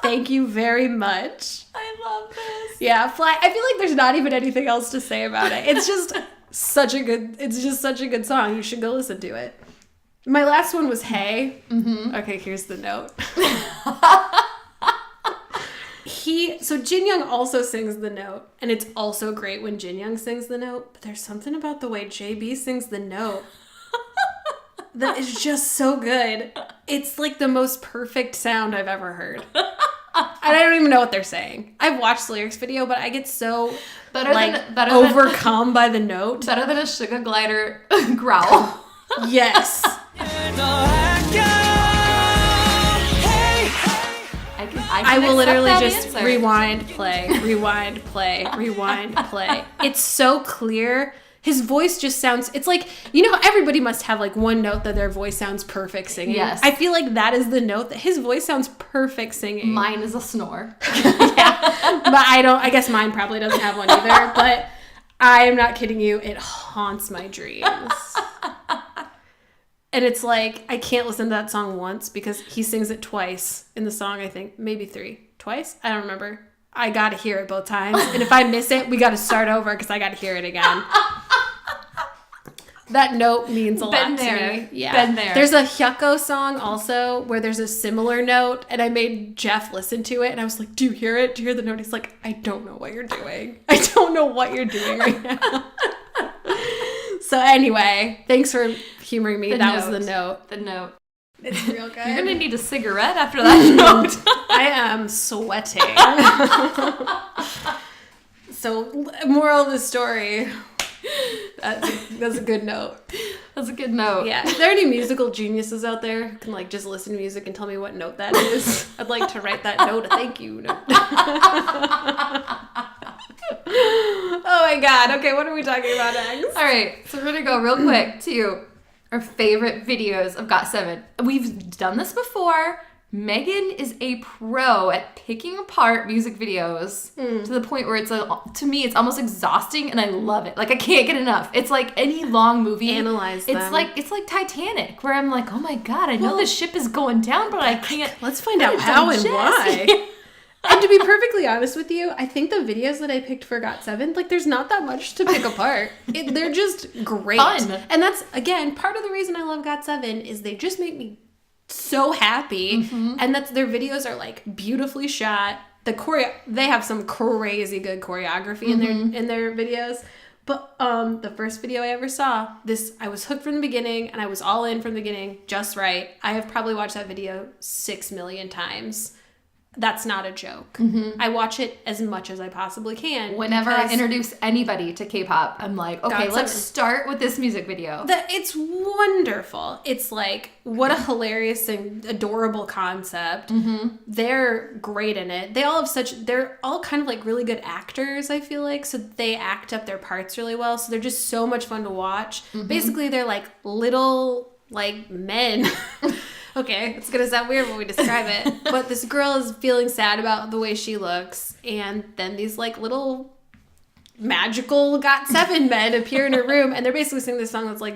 Thank you very much. I love this. Yeah, Fly. I feel like there's not even anything else to say about it. It's just such a good song. You should go listen to it. My last one was Hey. Mm-hmm. Okay, here's the note. So Jinyoung also sings the note, and it's also great when Jinyoung sings the note, but there's something about the way JB sings the note that is just so good. It's like the most perfect sound I've ever heard. And I don't even know what they're saying. I've watched the lyrics video, but I get so overcome by the note. Better than a sugar glider growl. Yes. I will literally just rewind, play. It's so clear. His voice just sounds, it's like, you know how everybody must have like one note that their voice sounds perfect singing? Yes. I feel like that is the note that his voice sounds perfect singing. Mine is a snore. Yeah. But I guess mine probably doesn't have one either, but I am not kidding you. It haunts my dreams. And it's like, I can't listen to that song once because he sings it twice in the song, I think. Maybe 3. Twice? I don't remember. I got to hear it both times. And if I miss it, we got to start over because I got to hear it again. That note means a lot to me. Yeah. Been there. There's a Hyukoh song also where there's a similar note, and I made Jeff listen to it, and I was like, do you hear it? Do you hear the note? He's like, I don't know what you're doing. I don't know what you're doing right now. So anyway, thanks for humoring me. That was the note. The note. It's real good. You're going to need a cigarette after that note. I am sweating. So, moral of the story, that's a good note. That's a good note. Yeah. Is there any musical geniuses out there who can like just listen to music and tell me what note that is? I'd like to write that note a thank you note. Oh my god. Okay, what are we talking about next? All right, so we're going to go real quick to our favorite videos of GOT7. We've done this before. Megan is a pro at picking apart music videos to the point where to me, it's almost exhausting and I love it. Like I can't get enough. It's like any long movie. Analyze them. It's like Titanic where I'm like, oh my God, I know the ship is going down, but I can't. Let's find out how and why. And to be perfectly honest with you, I think the videos that I picked for GOT7, like there's not that much to pick apart. They're just great. Fun. And that's, again, part of the reason I love GOT7 is they just make me so happy. And that's their videos are like beautifully shot. They have some crazy good choreography in their videos. But the first video I ever saw, I was hooked from the beginning and I was all in from the beginning, just right. I have probably watched that video 6 million times. That's not a joke. I watch it as much as I possibly can. Whenever I introduce anybody to K-pop, I'm like, okay, let's start with this music video. It's wonderful. It's like, what a hilarious and adorable concept. They're great in it. They're all kind of like really good actors, I feel like. So they act up their parts really well. So they're just so much fun to watch. Basically, they're like little like men. Okay, it's going to sound weird when we describe it, but this girl is feeling sad about the way she looks, and then these, like, little magical GOT7 men appear in her room, and they're basically singing this song that's like,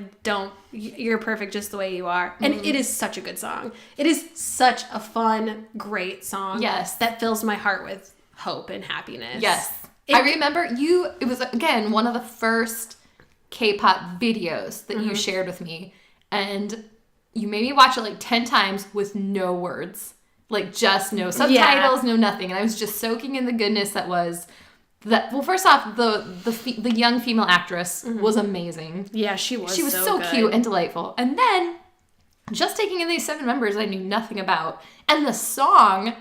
you're perfect just the way you are. And it is such a good song. It is such a fun, great song. Yes. That fills my heart with hope and happiness. Yes. I remember it was, again, one of the first K-pop videos that you shared with me, and you made me watch it like 10 times with no words. Like just no subtitles, no nothing. And I was just soaking in the goodness that was that. Well, first off, the young female actress was amazing. Yeah, she was. She was so cute and delightful. And then just taking in these 7 members I knew nothing about. And the song,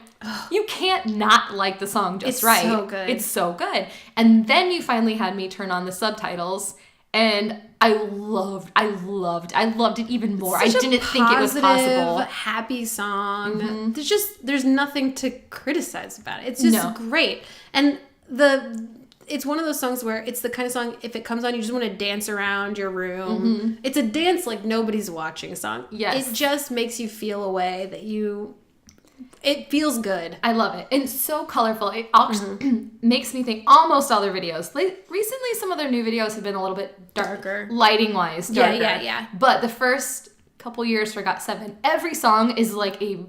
you can't not like the song just right. It's so good. It's so good. And then you finally had me turn on the subtitles. And I loved it even more. I didn't think it was possible. Happy song. There's nothing to criticize about it. It's just great. And it's one of those songs where it's the kind of song, if it comes on, you just want to dance around your room. It's a dance like nobody's watching song. Yes. It just makes you feel a way that it feels good. I love it. And it's so colorful. It makes me think almost all their videos. Recently, some of their new videos have been a little bit darker. Lighting-wise, darker. Yeah. But the first couple years for GOT7, every song is like a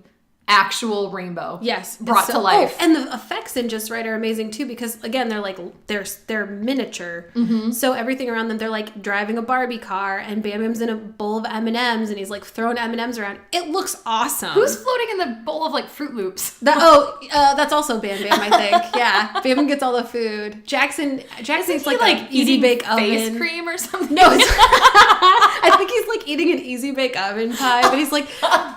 actual rainbow. Yes. Brought to life. And the effects in Just Right are amazing too, because again, they're miniature. So everything around them, they're like driving a Barbie car and BamBam's in a bowl of M&Ms and he's like throwing M&Ms around. It looks awesome. Who's floating in the bowl of like Fruit Loops? That's also BamBam, I think. Yeah. BamBam gets all the food. Jackson's like easy bake oven. Face cream or something? No, I think he's like eating an easy bake oven pie, but he's like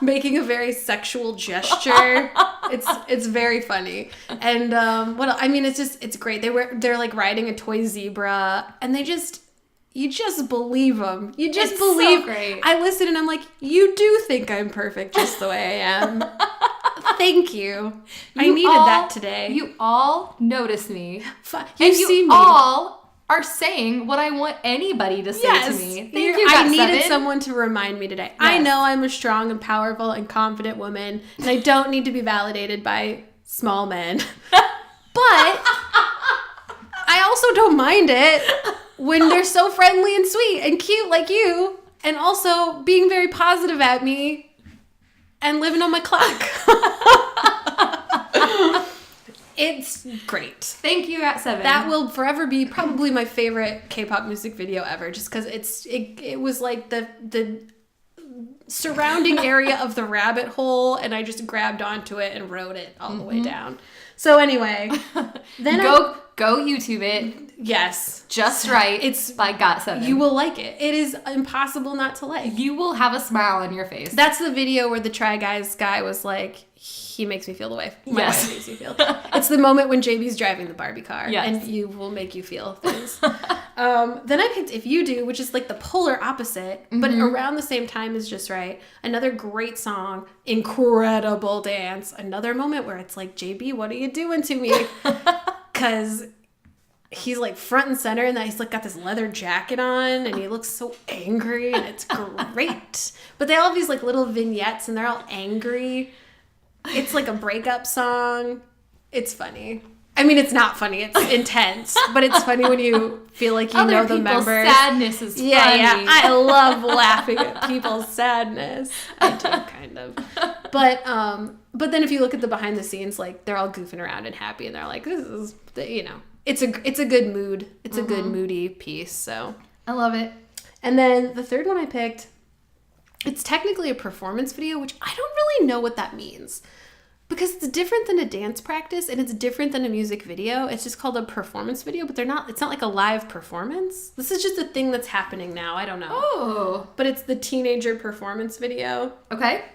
making a very sexual gesture. It's very funny. And it's great. They're like riding a toy zebra, and you just believe them. You just believe. So great. I listen and I'm like, you do think I'm perfect just the way I am. Thank you. I needed that today. You all notice me. You've seen me. all are saying what I want anybody to say to me. Thank you, I GOT7. needed someone to remind me today. Yes. I know I'm a strong and powerful and confident woman, and I don't need to be validated by small men. But I also don't mind it when they're so friendly and sweet and cute like you, and also being very positive at me and living on my clock. It's great. Thank you, GOT7. That will forever be probably my favorite K-pop music video ever, just because it was like the surrounding area of the rabbit hole, and I just grabbed onto it and rode it all the way down. So anyway, then go YouTube it. Yes. Just right. It's by GOT7. You will like it. It is impossible not to like. You will have a smile on your face. That's the video where the Try Guys guy was like, he makes me feel the way my wife makes me feel. It's the moment when JB's driving the Barbie car. Yes. And you will make you feel things. Then I picked If You Do, which is like the polar opposite, but around the same time is Just Right. Another great song, incredible dance. Another moment where it's like, JB, what are you doing to me? Because he's like front and center, and he's like got this leather jacket on, and he looks so angry, and it's great. But they all have these like little vignettes, and they're all angry. It's like a breakup song. It's funny. I mean, it's not funny. It's intense, but it's funny when you feel like you know the members. Sadness is funny. Yeah. I love laughing at people's sadness. I do, kind of. But then if you look at the behind the scenes, like they're all goofing around and happy, and they're like, this is, it's a good mood. It's a good moody piece. So I love it. And then the third one I picked, it's technically a performance video, which I don't really know what that means. Because it's different than a dance practice, and it's different than a music video. It's just called a performance video, but it's not like a live performance. This is just a thing that's happening now. I don't know. Oh. But it's the teenager performance video. Okay.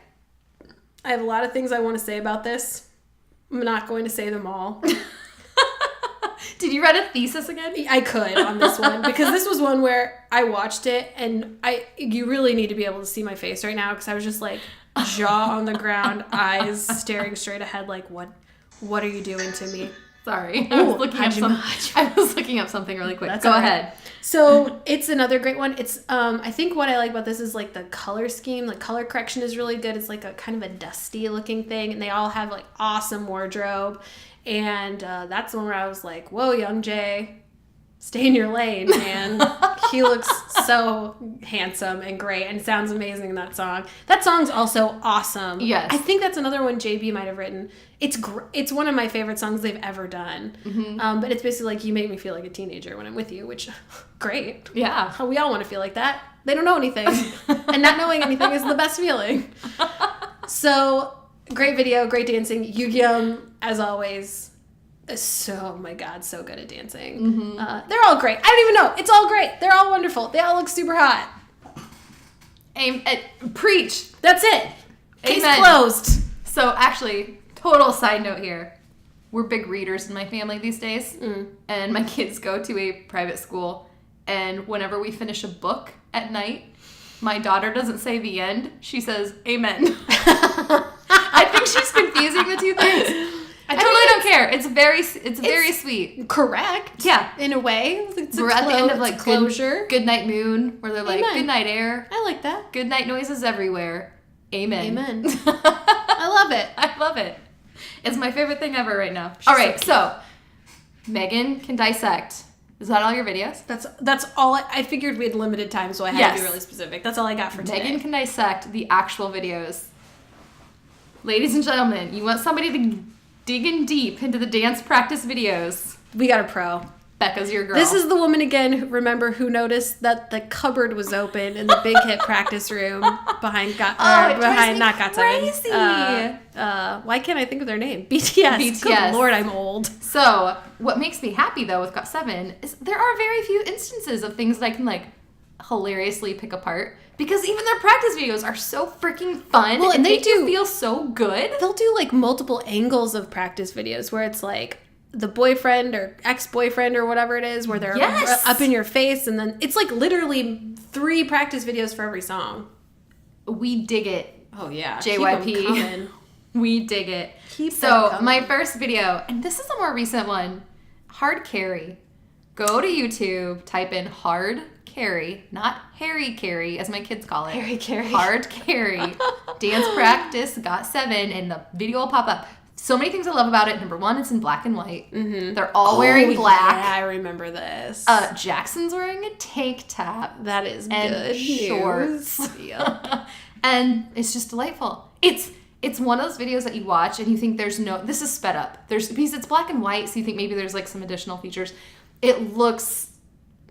I have a lot of things I want to say about this. I'm not going to say them all. Did you write a thesis again? I could on this one, because this was one where I watched it, and you really need to be able to see my face right now, because I was just like, jaw on the ground, eyes staring straight ahead, like, what are you doing to me? Sorry. I was looking up something really quick. That's Go right. ahead. So it's another great one. It's I think what I like about this is like the color scheme. The color correction is really good. It's like a kind of a dusty looking thing, and they all have like awesome wardrobe. And that's the one where I was like, whoa, Youngjae, stay in your lane, man. He looks so handsome and great, and sounds amazing in that song. That song's also awesome. Yes. I think that's another one JB might have written. It's one of my favorite songs they've ever done. Mm-hmm. But it's basically like, you make me feel like a teenager when I'm with you, which, great. Yeah. We all want to feel like that. They don't know anything. And not knowing anything is the best feeling. So, great video, great dancing. Yugyeom, as always, oh my god, so good at dancing. Mm-hmm. They're all great. I don't even know. It's all great. They're all wonderful. They all look super hot. Preach. That's it. Case Amen. closed. So actually, total side note here. We're big readers in my family these days. And my kids go to a private school. And whenever we finish a book at night, my daughter doesn't say the end. She says, amen. I think she's confusing the two things. I totally don't care. It's very sweet. Correct. Yeah. In a way. We're at the end of like closure. Good night moon, where they're like, Amen. good night air. I like that. Good night noises everywhere. Amen. Amen. I love it. I love it. It's my favorite thing ever right now. All right, so Megan can dissect. Is that all your videos? That's all. I figured we had limited time, so I had to be really specific. That's all I got for today. Megan can dissect the actual videos. Ladies and gentlemen, you want somebody to dig in deep into the dance practice videos. We got a pro. Becca's your girl. This is the woman again, remember, who noticed that the cupboard was open in the Big Hit practice room behind not GOT7. Why can't I think of their name? BTS. Good Lord, I'm old. So, what makes me happy though with GOT7 is there are very few instances of things that I can like hilariously pick apart. Because even their practice videos are so freaking fun, well, and they do feel so good. They'll do like multiple angles of practice videos where it's like the boyfriend or ex-boyfriend or whatever it is, where they're up in your face, and then it's like literally 3 practice videos for every song. We dig it. Oh yeah, JYP. We dig it. So my first video, and this is a more recent one, Hard Carry. go to YouTube, type in hard carry, not Harry carry, as my kids call it. Harry carry. Hard carry. Dance practice GOT7, and the video will pop up. So many things I love about it. Number one, it's in black and white. Mm-hmm. They're all wearing black. Yeah, I remember this. Jackson's wearing a tank top. That is and good shorts. Yep. And it's just delightful. It's one of those videos that you watch and you think this is sped up. Because it's black and white, so you think maybe there's like some additional features. It looks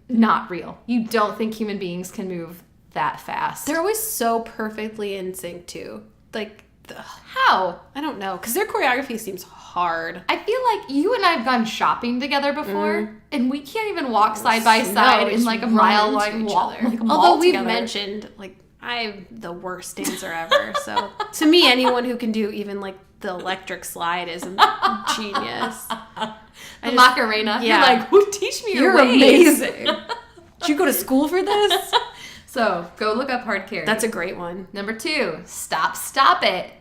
not real. You don't think human beings can move that fast. They're always so perfectly in sync too. Like, how? I don't know, because their choreography seems hard. I feel like you and I have gone shopping together before, and we can't even walk side by side in like a mile-long wall. Although we've mentioned, like, I'm the worst dancer ever. So to me, anyone who can do even like the electric slide is a genius. The Macarena. Yeah. You're like, who teach me your You're ways? amazing. Did you go to school for this? So go look up hard carry. That's a great one. Number 2, stop it.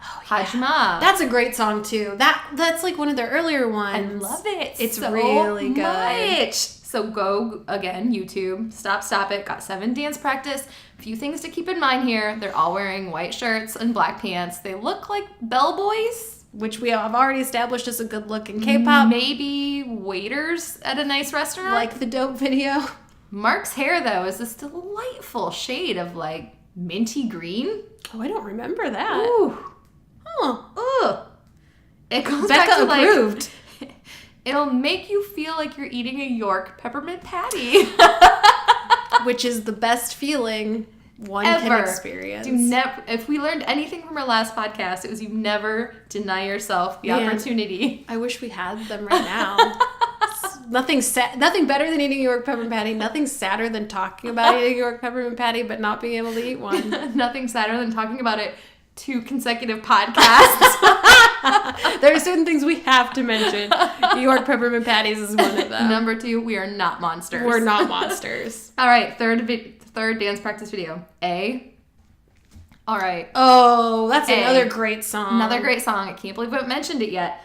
Oh, yeah. Hajima. That's a great song too. That's like one of their earlier ones. I love it. It's so really good. Much. So go again, YouTube. Stop it. GOT7 dance practice. A few things to keep in mind here. They're all wearing white shirts and black pants. They look like bellboys, which we have already established is a good look in K-pop. Maybe waiters at a nice restaurant. Like the Dope video. Mark's hair though is this delightful shade of like minty green. Oh, I don't remember that. Ooh. Oh. It goes Becca back to approved. Like, it'll make you feel like you're eating a York peppermint patty. Which is the best feeling one Ever. can experience. If we learned anything from our last podcast, it was you never deny yourself the opportunity. I wish we had them right now. Nothing better than eating a York peppermint patty. Nothing sadder than talking about eating a York peppermint patty but not being able to eat one. Nothing sadder than talking about it 2 consecutive podcasts. There are certain things we have to mention. York peppermint patties is one of them. Number 2, we are not monsters. We're not monsters. All right, third dance practice video. All right. Oh, that's another great song. Another great song. I can't believe I haven't mentioned it yet.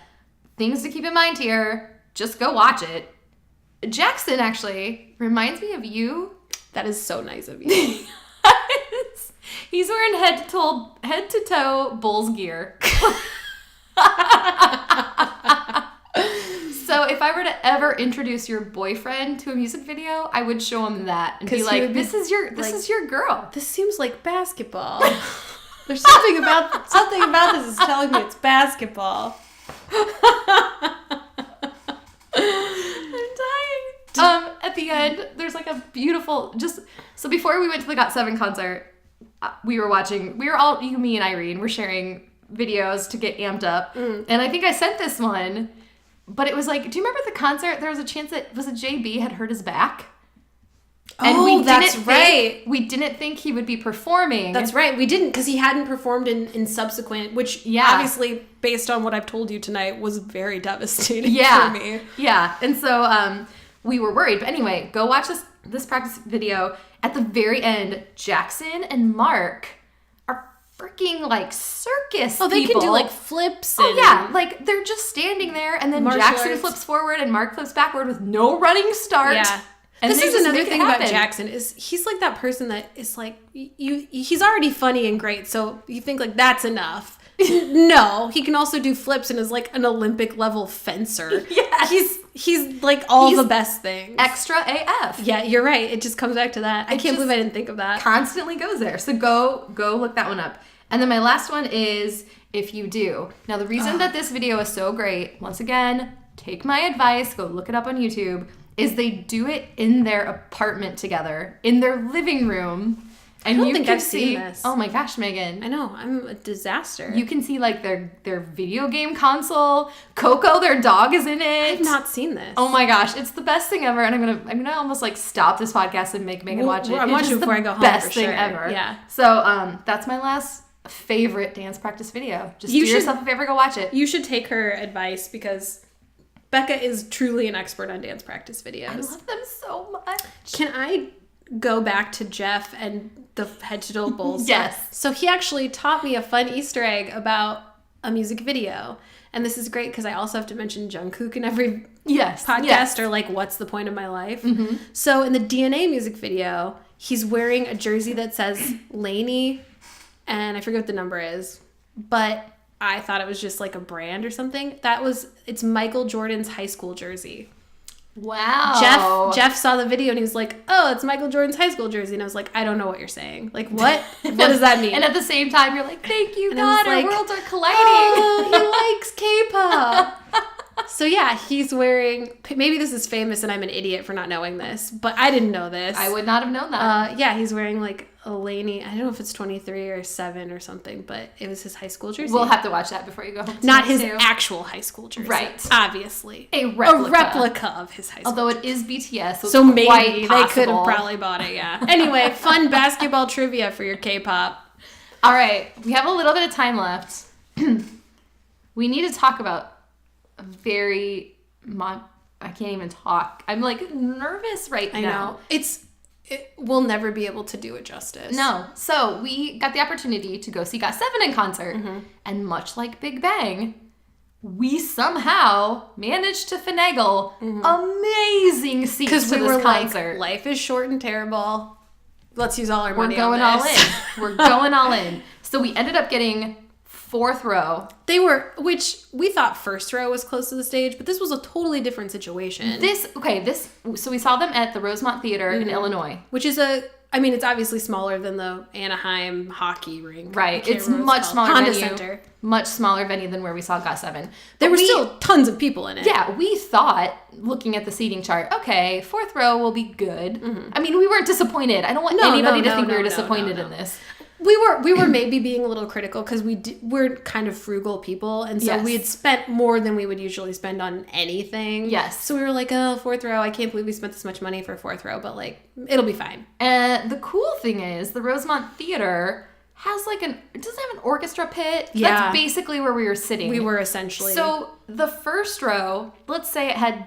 Things to keep in mind here. Just go watch it. Jackson actually reminds me of you. That is so nice of you. He's wearing head to toe Bulls gear. So if I were to ever introduce your boyfriend to a music video, I would show him that and be like, "This is your girl. This seems like basketball." There's something about this is telling me it's basketball. I'm dying. At the end, there's like a beautiful so before we went to the GOT7 concert, we were all, you, me, and Irene were sharing videos to get amped up. And I think I sent this one, but it was like, do you remember at the concert, there was a chance that, was it JB had hurt his back? And that's right. We didn't think he would be performing. That's right. We didn't, because he hadn't performed in subsequent, which obviously, based on what I've told you tonight, was very devastating for me. Yeah. And so we were worried. But anyway, go watch this practice video. At the very end, Jackson and Mark are freaking like circus people. They can do like flips. And like they're just standing there, and then martial Jackson arts. Flips forward and Mark flips backward with no running start. Yeah. And this is another thing about Jackson is he's like that person that is like he's already funny and great, so you think like that's enough. No, he can also do flips and is like an Olympic level fencer. Yes. He's like all the best things. Extra AF. Yeah, you're right. It just comes back to that. I can't believe I didn't think of that. Constantly goes there. So go look that one up. And then my last one is If You Do. Now the reason that this video is so great, once again, take my advice, go look it up on YouTube, is they do it in their apartment together, in their living room. And I don't think I've seen this. Oh my gosh, Megan. I know. I'm a disaster. You can see like their video game console. Coco, their dog, is in it. I've not seen this. Oh my gosh, it's the best thing ever. And I'm gonna almost like stop this podcast and make Megan watch it. I'm watching it before I go home. Best thing sure. ever. Yeah. So that's my last favorite dance practice video. Just do yourself a favor, go watch it. You should take her advice because Becca is truly an expert on dance practice videos. I love them so much. Can I go back to Jeff and the head to toe Bulls? Yes. So he actually taught me a fun Easter egg about a music video. And this is great because I also have to mention Jungkook in every Yes. podcast Yes. or like, what's the point of my life? So in the DNA music video, he's wearing a jersey that says Lainey, and I forget what the number is, but I thought it was just like a brand or something. It's Michael Jordan's high school jersey. Wow. Jeff saw the video and he was like, oh, it's Michael Jordan's high school jersey. And I was like, I don't know what you're saying. Like, what? What does that mean? And at the same time, you're like, thank you, And I God, was our like, worlds are colliding. Oh, he likes K-pop. So yeah, he's wearing, maybe this is famous and I'm an idiot for not knowing this, but I didn't know this. I would not have known that. Yeah, he's wearing like a Lainey, I don't know if it's 23 or 7 or something, but it was his high school jersey. We'll have to watch that before you go home. Not his actual high school jersey. Right. Obviously. A replica of his high school Although it is BTS, so, So it's maybe quite they possible. could have probably bought it, yeah. Anyway, fun basketball trivia for your K-pop. All right, we have a little bit of time left. We need to talk about a very... I can't even talk. I'm like nervous right now. I know. We'll never be able to do it justice. No. So we got the opportunity to go see GOT7 in concert. And much like Big Bang, we somehow managed to finagle amazing seats to this concert. Like, life is short and terrible. Let's use all our We're money going on all this. in. We're going all in. So we ended up getting 4th row. Which we thought first row was close to the stage, but this was a totally different situation. So we saw them at the Rosemont Theater in Illinois. Which is it's obviously smaller than the Anaheim hockey rink. Right. It's much smaller Honda venue. Center. Much smaller venue than where we saw GOT7. There were still tons of people in it. Yeah, we thought, looking at the seating chart, okay, 4th row will be good. I mean, we weren't disappointed. I don't want anybody to think we were disappointed in this. We were maybe being a little critical because we're kind of frugal people, and so we had spent more than we would usually spend on anything. Yes. So we were like, oh, 4th row, I can't believe we spent this much money for 4th row, but like, it'll be fine. And the cool thing is, the Rosemont Theater has it doesn't have an orchestra pit. Yeah. That's basically where we were sitting. We were essentially. So the first row, let's say it had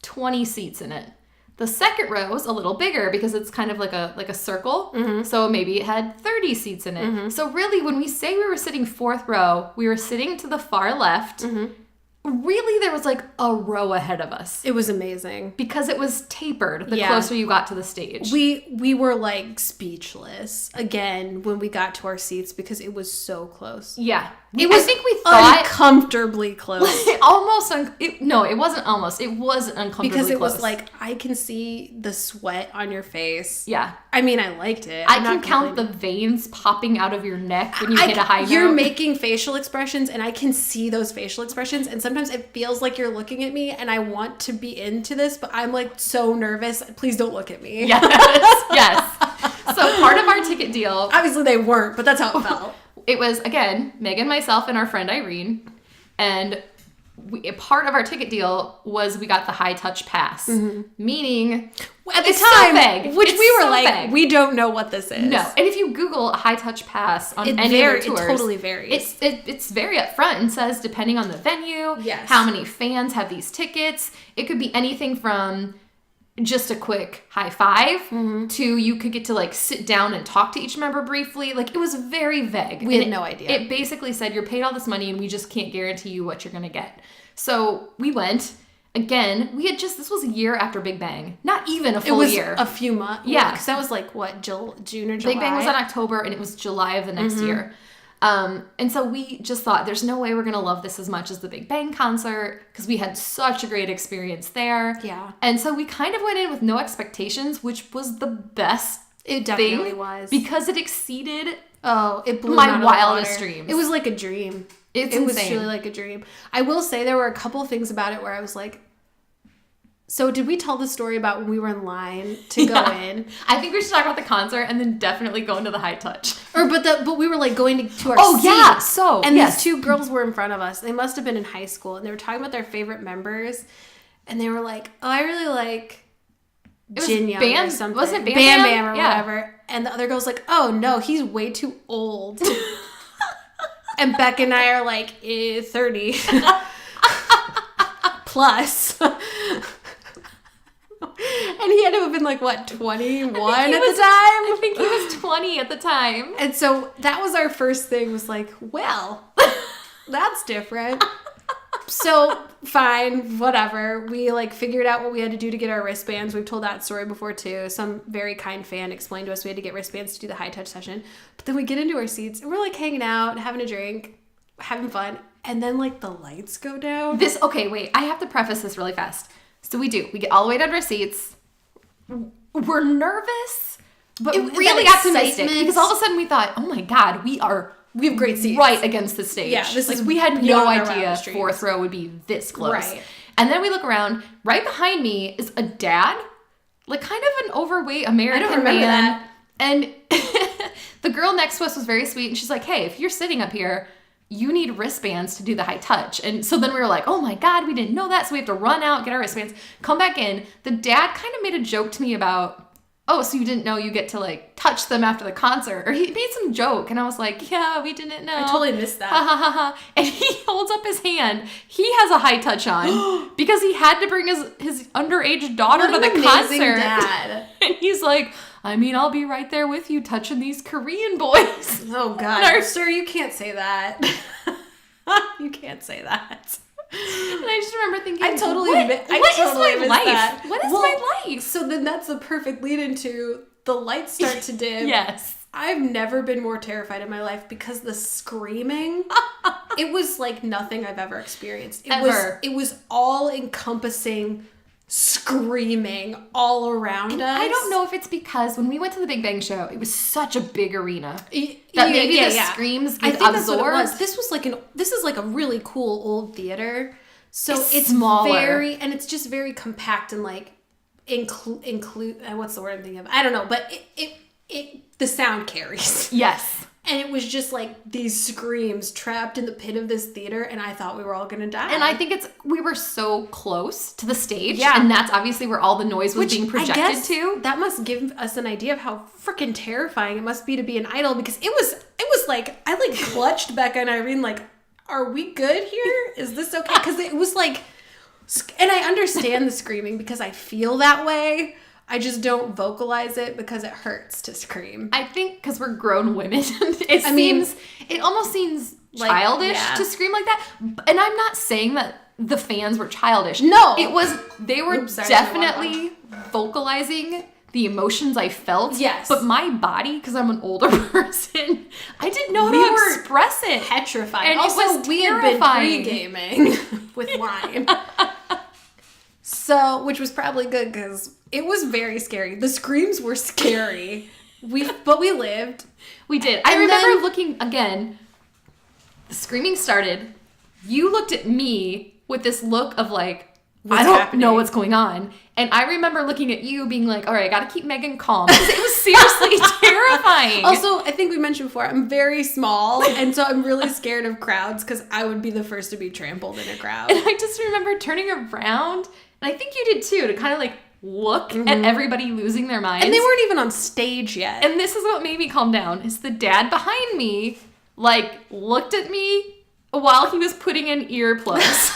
20 seats in it. The second row is a little bigger because it's kind of like a circle. So maybe it had 30 seats in it. So really, when we say we were sitting 4th row, we were sitting to the far left. Really, there was like a row ahead of us. It was amazing. Because it was tapered the closer you got to the stage. We were like speechless again when we got to our seats because it was so close. Yeah. I think we thought uncomfortably close. It wasn't almost. It was uncomfortably because it close. was like, I can see the sweat on your face. Yeah. I mean, I liked it. I can count the veins popping out of your neck when you hit a high note. You're making facial expressions, and I can see those facial expressions, and sometimes it feels like you're looking at me, and I want to be into this, but I'm like so nervous. Please don't look at me. Yes. So part of our ticket deal... Obviously they weren't, but that's how it felt. It was, again, Megan, myself, and our friend Irene, and part of our ticket deal was we got the high touch pass, meaning at the it's time, so vague. Which it's we were so like, vague. we don't know what this is. No, and if you Google a high touch pass on any of the tours, it totally varies. It's very upfront and says depending on the venue, how many fans have these tickets. It could be anything from just a quick high five to you could get to like sit down and talk to each member briefly. Like, it was very vague. We had no idea. It basically said you're paid all this money and we just can't guarantee you what you're going to get. So we went. Again, this was a year after Big Bang. Not even a full year. A few months. Yeah. Because that was like, what, June or July? Big Bang was in October and it was July of the next year. And so we just thought there's no way we're going to love this as much as the Big Bang concert because we had such a great experience there. Yeah. And so we kind of went in with no expectations, which was the best It definitely was. because it exceeded it blew my wildest dreams. It was like a dream. It was truly like a dream. I will say there were a couple things about it where I was like, so did we tell the story about when we were in line to go in? I think we should talk about the concert and then definitely go into the high touch. But we were like going to our seats. Yeah. So these two girls were in front of us. They must have been in high school, and they were talking about their favorite members, and they were like, "Oh, I really like Jinyoung or something. Was it BamBam? BamBam or whatever." And the other girl's like, "Oh no, he's way too old." And Beck and I are like 30 plus. And he had to have been like, what, 21 at the time? I think he was 20 at the time. And so that was our first thing, was like, well, that's different. So, fine, whatever. We, like, figured out what we had to do to get our wristbands. We've told that story before, too. Some very kind fan explained to us we had to get wristbands to do the high-touch session. But then we get into our seats, and we're, like, hanging out, having a drink, having fun. And then, like, the lights go down. Okay, wait. I have to preface this really fast. So we get all the way down to our seats. We're nervous, but really optimistic. Because all of a sudden we thought, oh, my God, we have great seats right against the stage. Yeah, this is we had no idea fourth row would be this close. Right. And then we look around. Right behind me is a dad, like kind of an overweight American I don't remember man. that. And the girl next to us was very sweet. And she's like, hey, if you're sitting up here, you need wristbands to do the high touch. And so then we were like, oh my God, we didn't know that. So we have to run out, get our wristbands, come back in. The dad kind of made a joke to me about, oh, so you didn't know you get to, like, touch them after the concert. Or he made some joke. And I was like, yeah, we didn't know. I totally missed that. Ha, ha, ha, ha. And he holds up his hand. He has a high touch on because he had to bring his underage daughter to the concert. Dad. And he's like, I mean, I'll be right there with you touching these Korean boys. Oh, God. Sir, you can't say that. You can't say that. And I just remember thinking, what is my life? What is my life? So then that's a perfect lead into the lights start to dim. Yes. I've never been more terrified in my life because the screaming, it was like nothing I've ever experienced. It was all encompassing screaming all around us. I don't know if it's because when we went to the Big Bang Show, it was such a big arena that maybe the screams get absorbed. That's what it was. This is like a really cool old theater, so it's smaller, and it's just very compact and like include. What's the word I'm thinking of? I don't know, but the sound carries. Yes. And it was just like these screams trapped in the pit of this theater, and I thought we were all gonna die. And I think we were so close to the stage, yeah, and that's obviously where all the noise was being projected to. That must give us an idea of how freaking terrifying it must be to be an idol, because it was like I like clutched Becca and Irene like, are we good here? Is this okay? Because it was like, and I understand the screaming because I feel that way. I just don't vocalize it because it hurts to scream. I think because we're grown women, it almost seems like, childish to scream like that. And I'm not saying that the fans were childish. No. They were definitely vocalizing the emotions I felt. Yes. But my body, because I'm an older person, I didn't know how to express it. Petrified. And also, it was we had been pre-gaming with wine. So, which was probably good because it was very scary. The screams were scary. But we lived. We did. I remember looking again. The screaming started. You looked at me with this look of like, I don't know what's going on. And I remember looking at you being like, all right, I got to keep Megan calm. Because it was seriously terrifying. Also, I think we mentioned before, I'm very small. And so I'm really scared of crowds because I would be the first to be trampled in a crowd. And I just remember turning around. And I think you did too, to kind of like look at everybody losing their minds. And they weren't even on stage yet. And this is what made me calm down, is the dad behind me, like, looked at me while he was putting in earplugs.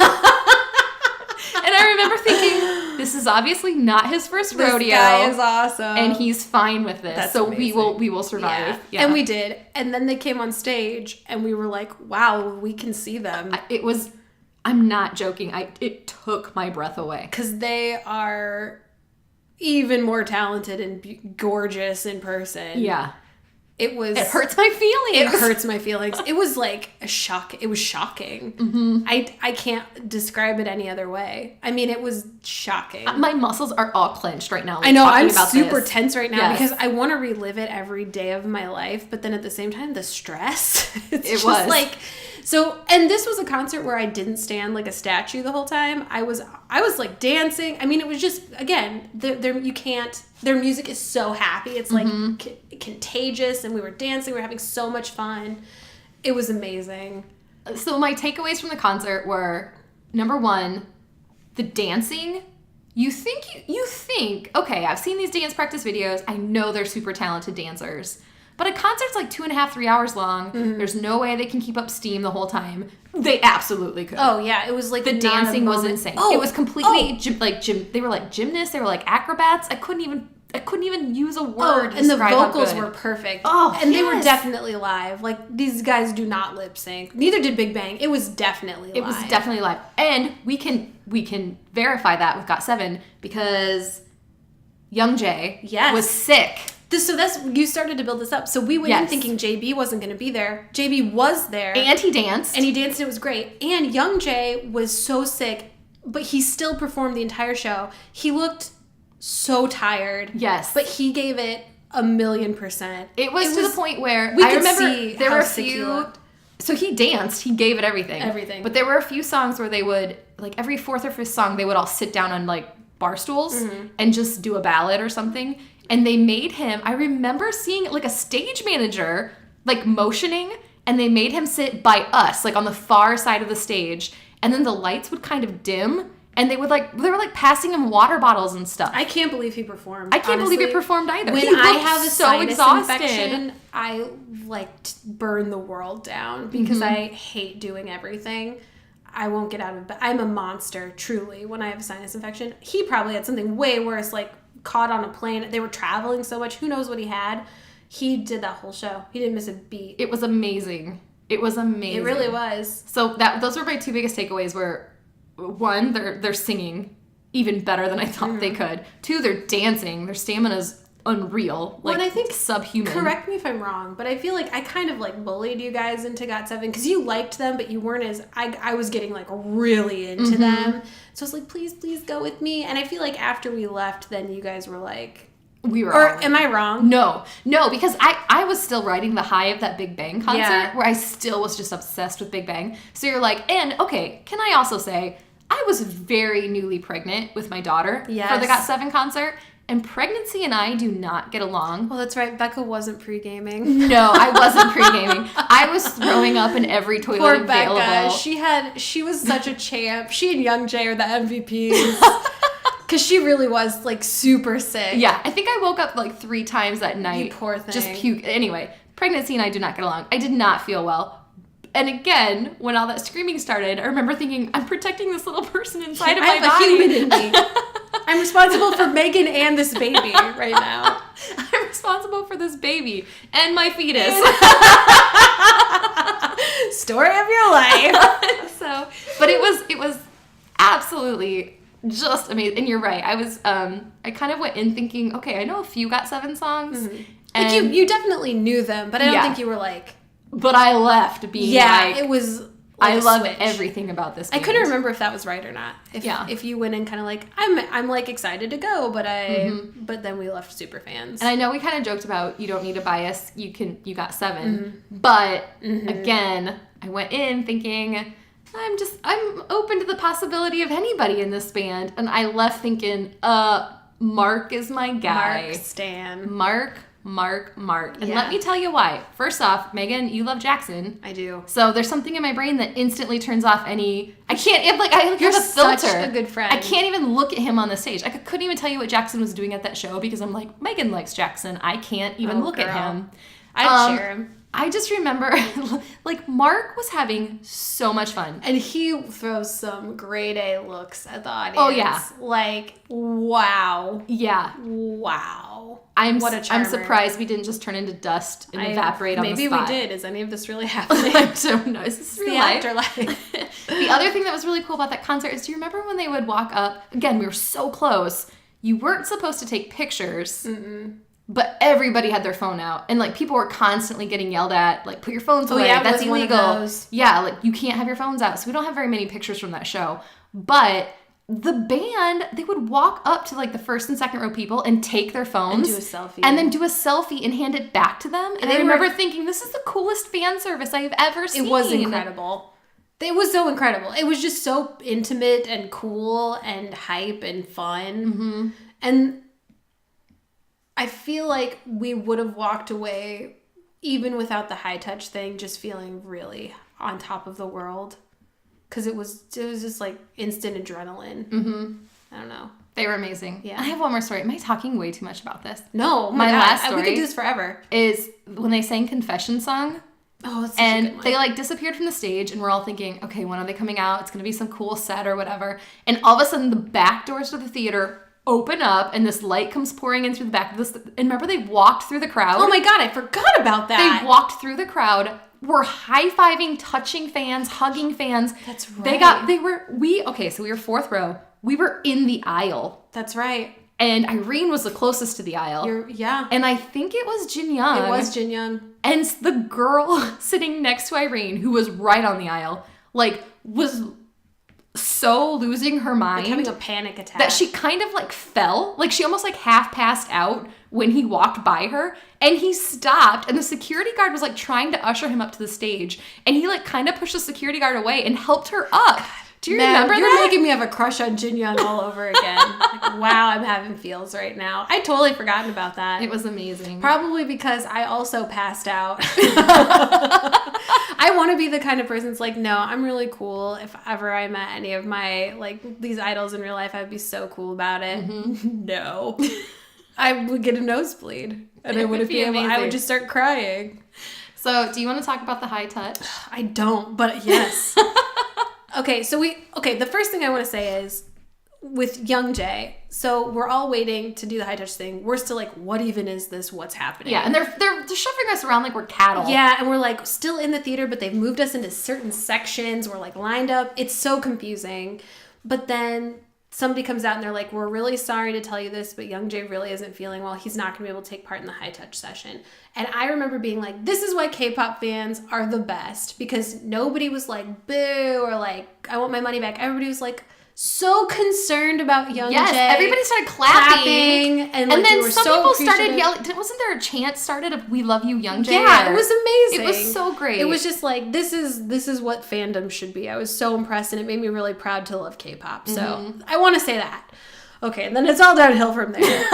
And I remember thinking, this is obviously not his first rodeo. This guy is awesome. And he's fine with this. That's so amazing. we will survive. Yeah. Yeah. And we did. And then they came on stage and we were like, wow, we can see them. I'm not joking. It took my breath away. Because they are even more talented and gorgeous in person. Yeah. It hurts my feelings. It hurts my feelings. It was like a shock. It was shocking. Mm-hmm. I can't describe it any other way. I mean, it was shocking. My muscles are all clenched right now. I know. I'm super tense right now because I want to relive it every day of my life. But then at the same time, the stress. It was like... So, and this was a concert where I didn't stand like a statue the whole time. I was like dancing. I mean, it was just, again, their music is so happy. It's like contagious, and we were dancing. We were having so much fun. It was amazing. So my takeaways from the concert were, number one, the dancing. You think, okay, I've seen these dance practice videos. I know they're super talented dancers. But a concert's like 2.5, 3 hours long. Mm-hmm. There's no way they can keep up steam the whole time. They absolutely could. Oh, yeah. It was like the dancing was insane. It was completely they were like gymnasts. They were like acrobats. I couldn't even I couldn't even use a word. Oh, to and the describe how vocals good. were perfect. Oh, and they were yes. definitely live. Like, these guys do not lip sync. Neither did Big Bang. It was definitely live. It was definitely live, and we can verify that with GOT7 because Youngjae was sick. So you started to build this up. So we went in thinking JB wasn't going to be there. JB was there. And he danced. And it was great. And Youngjae was so sick, but he still performed the entire show. He looked so tired. Yes. But he gave it 1,000,000%. It was to the point where we I could remember see there how were a sick he few. looked. So he danced. He gave it everything. Everything. But there were a few songs where they would, like every fourth or fifth song, they would all sit down on like bar stools and just do a ballad or something. And they made him, I remember seeing like a stage manager like motioning, and they made him sit by us, like on the far side of the stage. And then the lights would kind of dim, and they were like passing him water bottles and stuff. I can't believe he performed. I can't believe he performed either. When He I looked have a so sinus exhausted. infection, I burn the world down because I hate doing everything. I won't get out of bed. I'm a monster, truly, when I have a sinus infection. He probably had something way worse, like caught on a plane. They were traveling so much. Who knows what he had? He did that whole show. He didn't miss a beat. It was amazing. It was amazing. It really was. So those were my two biggest takeaways were, one, they're singing even better than I thought they could. Two, they're dancing. Their stamina's unreal. Like, and I think subhuman. Correct me if I'm wrong, but I feel like I kind of like bullied you guys into GOT7 because you liked them, but you weren't as I was getting like really into them. So I was like, please go with me. And I feel like after we left, then you guys were like, we were. Or am I wrong? No, because I was still riding the high of that Big Bang concert where I still was just obsessed with Big Bang. So you're like, and okay, can I also say I was very newly pregnant with my daughter for the GOT7 concert. And pregnancy and I do not get along. Well, that's right. Becca wasn't pre-gaming. No, I wasn't pre-gaming. I was throwing up in every toilet Poor available. Becca. She was such a champ. She and Youngjae are the MVPs. Because she really was, like, super sick. Yeah, I think I woke up, like, 3 times that night. You poor thing. Just puke. Anyway, pregnancy and I do not get along. I did not feel well. And again, when all that screaming started, I remember thinking, I'm protecting this little person inside of my body. I have a human in me. I'm responsible for Megan and this baby right now. I'm responsible for this baby and my fetus. Story of your life. But it was absolutely just amazing. And you're right. I kind of went in thinking, okay, I know a few GOT7 songs. And like you definitely knew them, but I don't think you were like. But I left being like, it was. I love everything about this band. I couldn't remember if that was right or not. If you went in kind of like I'm like excited to go, but but then we left super fans. And I know we kind of joked about you don't need a bias. You GOT7, but again, I went in thinking I'm open to the possibility of anybody in this band, and I left thinking, Mark is my guy. Mark Stan. Mark. And let me tell you why. First off, Megan, you love Jackson. I do. So there's something in my brain that instantly turns off any. I can't. You're have a filter. such a good friend. I can't even look at him on the stage. I couldn't even tell you what Jackson was doing at that show because I'm like, Megan likes Jackson. I can't even look at him. I'd cheer him. I just remember, like, Mark was having so much fun. And he throws some grade A looks at the audience. Oh, yeah. Like, wow. Yeah. Wow. What a charmer. I'm surprised we didn't just turn into dust and evaporate on the spot. Maybe we did. Is any of this really happening? I don't know. Is this real life? Afterlife. The other thing that was really cool about that concert is, do you remember when they would walk up? Again, we were so close. You weren't supposed to take pictures. But everybody had their phone out, and like people were constantly getting yelled at, like, put your phones away. That's illegal. Yeah, like you can't have your phones out. So we don't have very many pictures from that show. But the band, they would walk up to like the first and second row people and take their phones and do a selfie, and then do a selfie and hand it back to them. And I remember thinking, this is the coolest fan service I have ever seen. It was incredible. It was so incredible. It was just so intimate and cool and hype and fun. And I feel like we would have walked away, even without the high touch thing, just feeling really on top of the world. Because it was just like instant adrenaline. I don't know. They were amazing. Yeah. I have one more story. Am I talking way too much about this? No. My last story. We could do this forever. Is when they sang Confession Song. Oh, that's such a good one. They like disappeared from the stage, and we're all thinking, okay, when are they coming out? It's gonna be some cool set or whatever. And all of a sudden, the back doors to the theater open up and this light comes pouring in through the back of this. And remember, they walked through the crowd? Oh my God, I forgot about that. They walked through the crowd, were high-fiving, touching fans, hugging fans. That's right. So we were fourth row. We were in the aisle. That's right. And Irene was the closest to the aisle. Yeah. And I think it was Jinyoung. It was Jinyoung. And the girl sitting next to Irene, who was right on the aisle, like, was so losing her mind. Like having a panic attack. That she kind of, like, fell. Like, she almost, like, half passed out when he walked by her. And he stopped, and the security guard was, like, trying to usher him up to the stage. And he, like, kind of pushed the security guard away and helped her up. Do you remember you're that? You're making me have a crush on Jinyoung all over again. Like, wow, I'm having feels right now. I totally forgotten about that. It was amazing. Probably because I also passed out. I want to be the kind of person that's like, no, I'm really cool. If ever I met any of my, like, these idols in real life, I'd be so cool about it. Mm-hmm. No. I would get a nosebleed. And I wouldn't be able, I would just start crying. So, do you want to talk about the high touch? I don't, but yes. Okay, the first thing I want to say is with Youngjae, so we're all waiting to do the high touch thing. We're still like, what even is this? What's happening? Yeah, and they're shuffling us around like we're cattle. Yeah, and we're like still in the theater, but they've moved us into certain sections. We're like lined up. It's so confusing. But then somebody comes out and they're like, we're really sorry to tell you this, but Youngjae really isn't feeling well. He's not going to be able to take part in the high touch session. And I remember being like, this is why K-pop fans are the best, because nobody was like, boo, or like, I want my money back. Everybody was like so concerned about Youngjae. Yes, everybody started clapping and like, then some people started yelling. Wasn't there a chant started of "We love you, Youngjae"? Yeah, it was amazing. It was so great. It was just like, this is what fandom should be. I was so impressed, and it made me really proud to love K-pop. So I want to say that. Okay, and then it's all downhill from there.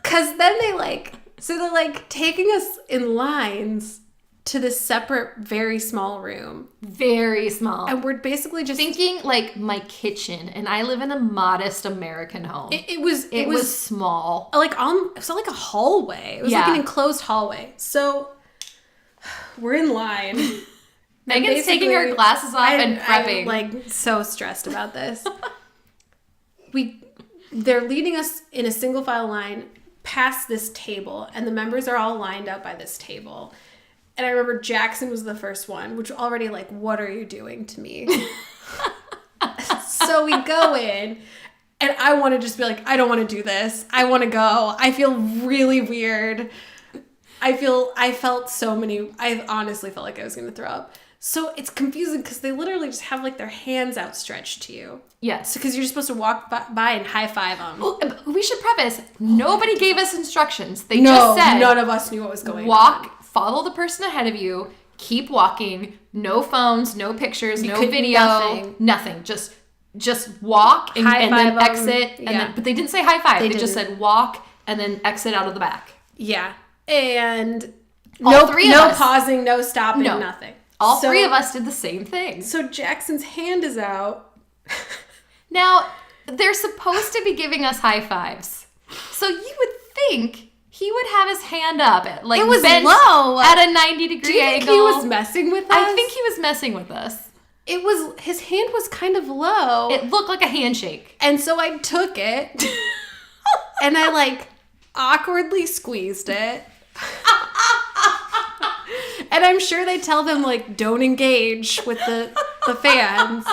Because then they're like taking us in lines to this separate, very small room. Very small. And we're basically just thinking like my kitchen, and I live in a modest American home. It was small. Like it was like a hallway. It was like an enclosed hallway. So we're in line. Megan's taking her glasses off and prepping. I'm like so stressed about this. They're leading us in a single file line past this table, and the members are all lined up by this table. And I remember Jackson was the first one, which already like, what are you doing to me? So we go in, and I want to just be like, I don't want to do this. I want to go. I feel really weird. I honestly felt like I was going to throw up. So it's confusing because they literally just have like their hands outstretched to you. Yes. Because you're supposed to walk by and high five them. Well, we should preface, nobody gave us instructions. They just said, none of us knew what was going on. Follow the person ahead of you, keep walking, no phones, no pictures, no video, nothing. Just walk and then exit. But they didn't say high five. They just said walk and then exit out of the back. Yeah. And no pausing, no stopping, nothing. All three of us did the same thing. So Jackson's hand is out. Now, they're supposed to be giving us high fives. So you would think he would have his hand up, like it was bent low at a 90-degree angle. He was messing with us? I think he was messing with us. His hand was kind of low. It looked like a handshake. And so I took it and I like awkwardly squeezed it. And I'm sure they tell them like, don't engage with the fans.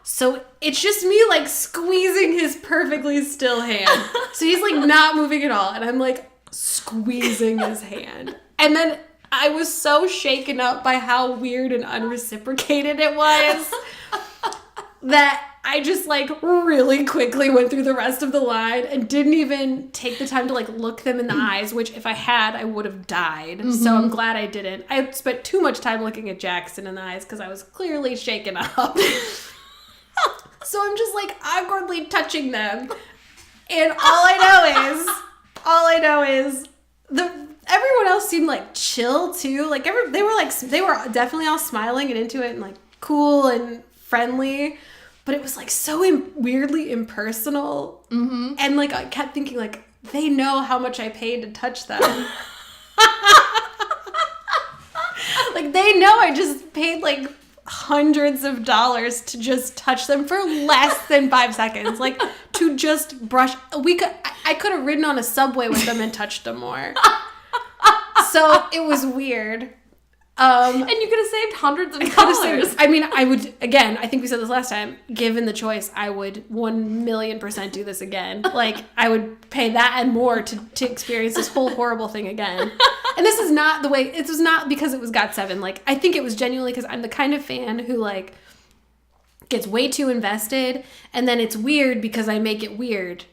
So it's just me like squeezing his perfectly still hand. So he's like not moving at all. And I'm like squeezing his hand. And then I was so shaken up by how weird and unreciprocated it was that I just like really quickly went through the rest of the line and didn't even take the time to like look them in the eyes, which if I had, I would have died. Mm-hmm. So I'm glad I didn't. I spent too much time looking at Jackson in the eyes because I was clearly shaken up. So I'm just like awkwardly touching them. And all I know is everyone else seemed like chill too. Like they were definitely all smiling and into it and like cool and friendly. But it was like so weirdly impersonal. Mm-hmm. And like I kept thinking like, they know how much I paid to touch them. Like they know I just paid like hundreds of dollars to just touch them for less than 5 seconds. Like to just brush. I could have ridden on a subway with them and touched them more. So it was weird. And you could have saved hundreds of dollars. I would, again, I think we said this last time, given the choice, I would 1,000,000% do this again. Like, I would pay that and more to experience this whole horrible thing again. And this is not the way, it was not because it was GOT7. Like, I think it was genuinely because I'm the kind of fan who, like, gets way too invested, and then it's weird because I make it weird.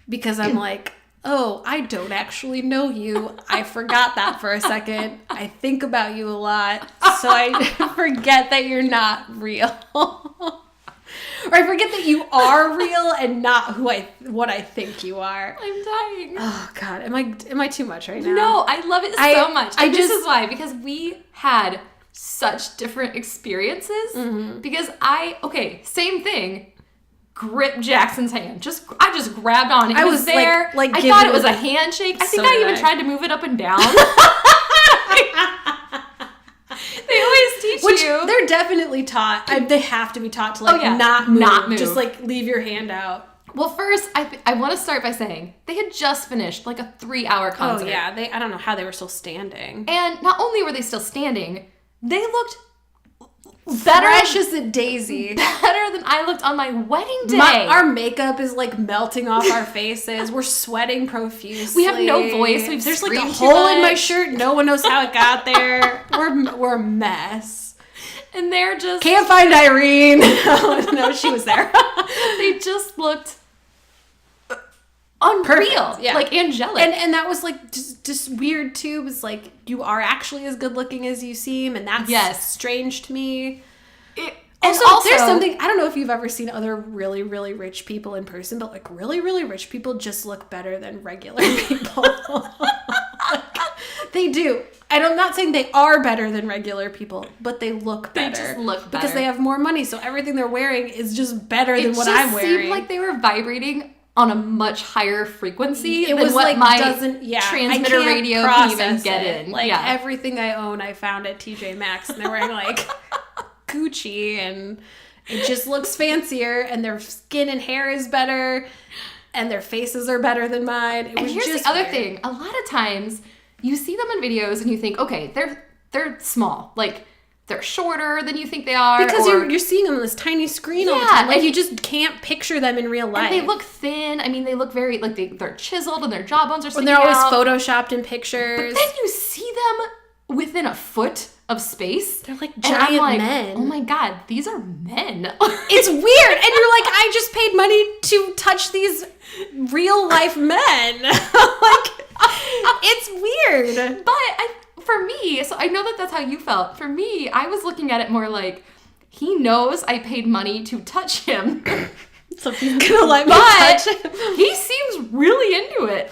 Because I'm like, oh, I don't actually know you. I forgot that for a second. I think about you a lot, so I forget that you're not real. Or I forget that you are real and not what I think you are. I'm dying. Oh God, am I too much right now? No, I love it so much. This is why, because we had such different experiences. Mm-hmm. Because same thing. Grip Jackson's hand. I just grabbed on. I was there. Like I thought it was a handshake. I think I even tried to move it up and down. They always teach you. They're definitely taught. They have to be taught to not move. Just like leave your hand out. Well, first, I want to start by saying they had just finished like a 3-hour concert. Oh yeah, I don't know how they were still standing. And not only were they still standing, they looked better, fresh as a daisy, better than I looked on my wedding day. Our makeup is like melting off our faces. We're sweating profusely. We have no voice. There's like a hole in my shirt. No one knows how it got there. We're a mess. And they're just can't find Irene. No, she was there. They just looked unreal. Perfect. Yeah. Like angelic. And that was like just weird too. It was like, you are actually as good looking as you seem, and that's strange to me. Also, there's something, I don't know if you've ever seen other really, really rich people in person, but like really, really rich people just look better than regular people. They do. And I'm not saying they are better than regular people, but they look better. They just look better. Because they have more money, so everything they're wearing is just better than what I'm wearing. It just seemed like they were vibrating on a much higher frequency than what like my transmitter radio can even get in. Like everything I own I found at TJ Maxx, and they're wearing like Gucci, and it just looks fancier, and their skin and hair is better, and their faces are better than mine. And here's the other thing. A lot of times you see them in videos and you think, okay, they're small. Like, they're shorter than you think they are. Because you're seeing them on this tiny screen all the time. Like, you just can't picture them in real life. And they look thin. I mean, they look very, like, they're chiseled and their jawbones are sticking out. And they're always out. photoshopped in pictures. But then you see them within a foot of space. They're like giant men. Oh my God, these are men. It's weird. And you're like, I just paid money to touch these real life men. Like, it's weird. But for me, so I know that's how you felt. For me, I was looking at it more like, he knows I paid money to touch him. So he's gonna let me touch him. He seems really into it.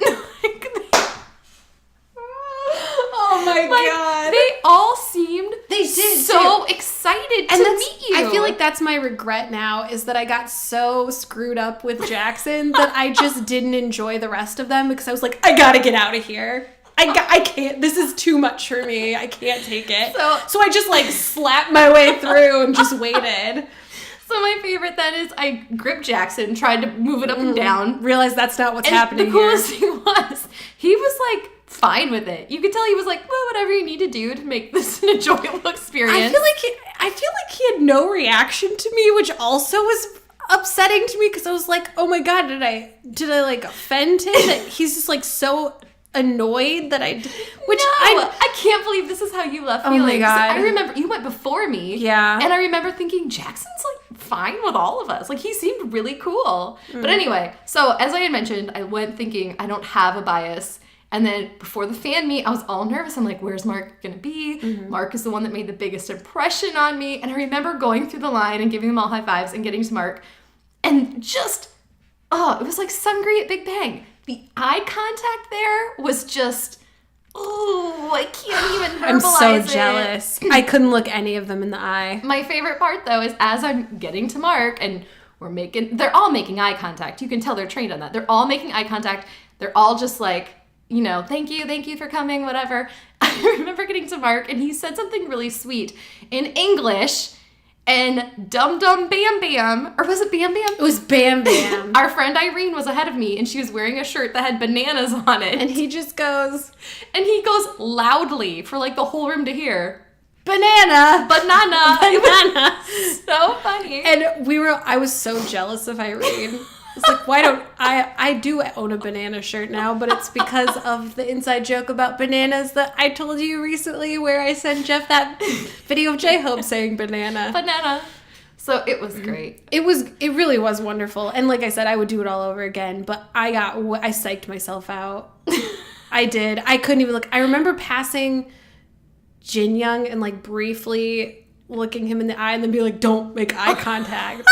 Oh my God. They all seemed so too. Excited to meet you. I feel like that's my regret now, is that I got so screwed up with Jackson that I just didn't enjoy the rest of them, because I was like, I gotta get out of here. I can't. This is too much for me. I can't take it. So I just like slapped my way through and just waited. So my favorite then is I gripped Jackson, tried to move it up and down. Realized that's not what's happening here. The coolest thing was, he was like fine with it. You could tell he was like, well, whatever you need to do to make this an enjoyable experience. I feel like he had no reaction to me, which also was upsetting to me, because I was like, oh my God, did I like offend him? That he's just like so annoyed that I can't believe this is how you left feeling. Oh my God. I remember you went before me. Yeah. And I remember thinking, Jackson's like fine with all of us. Like, he seemed really cool. But anyway, so as I had mentioned, I went thinking I don't have a bias. And then before the fan meet, I was all nervous. I'm like, where's Mark going to be? Mm-hmm. Mark is the one that made the biggest impression on me. And I remember going through the line and giving them all high fives and getting to Mark. And just, it was like Sungri at Big Bang. The eye contact there was just, I can't even verbalize I'm so jealous. I couldn't look any of them in the eye. My favorite part, though, is as I'm getting to Mark and they're all making eye contact. You can tell they're trained on that. They're all making eye contact. They're all just like, thank you for coming, whatever. I remember getting to Mark and he said something really sweet in English. And Dum Dum Bam Bam, or was it Bam Bam? It was Bam Bam. Our friend Irene was ahead of me, and she was wearing a shirt that had bananas on it. And he just goes... And he goes loudly for like the whole room to hear. Banana. Banana. Banana. It was so funny. And I was so jealous of Irene. It's like, why don't I do own a banana shirt now, but it's because of the inside joke about bananas that I told you recently where I sent Jeff that video of J-Hope saying banana. Banana. So it was great. It really was wonderful. And like I said, I would do it all over again, but I psyched myself out. I did. I couldn't even look. I remember passing Jinyoung and like briefly looking him in the eye and then be like, don't make eye contact.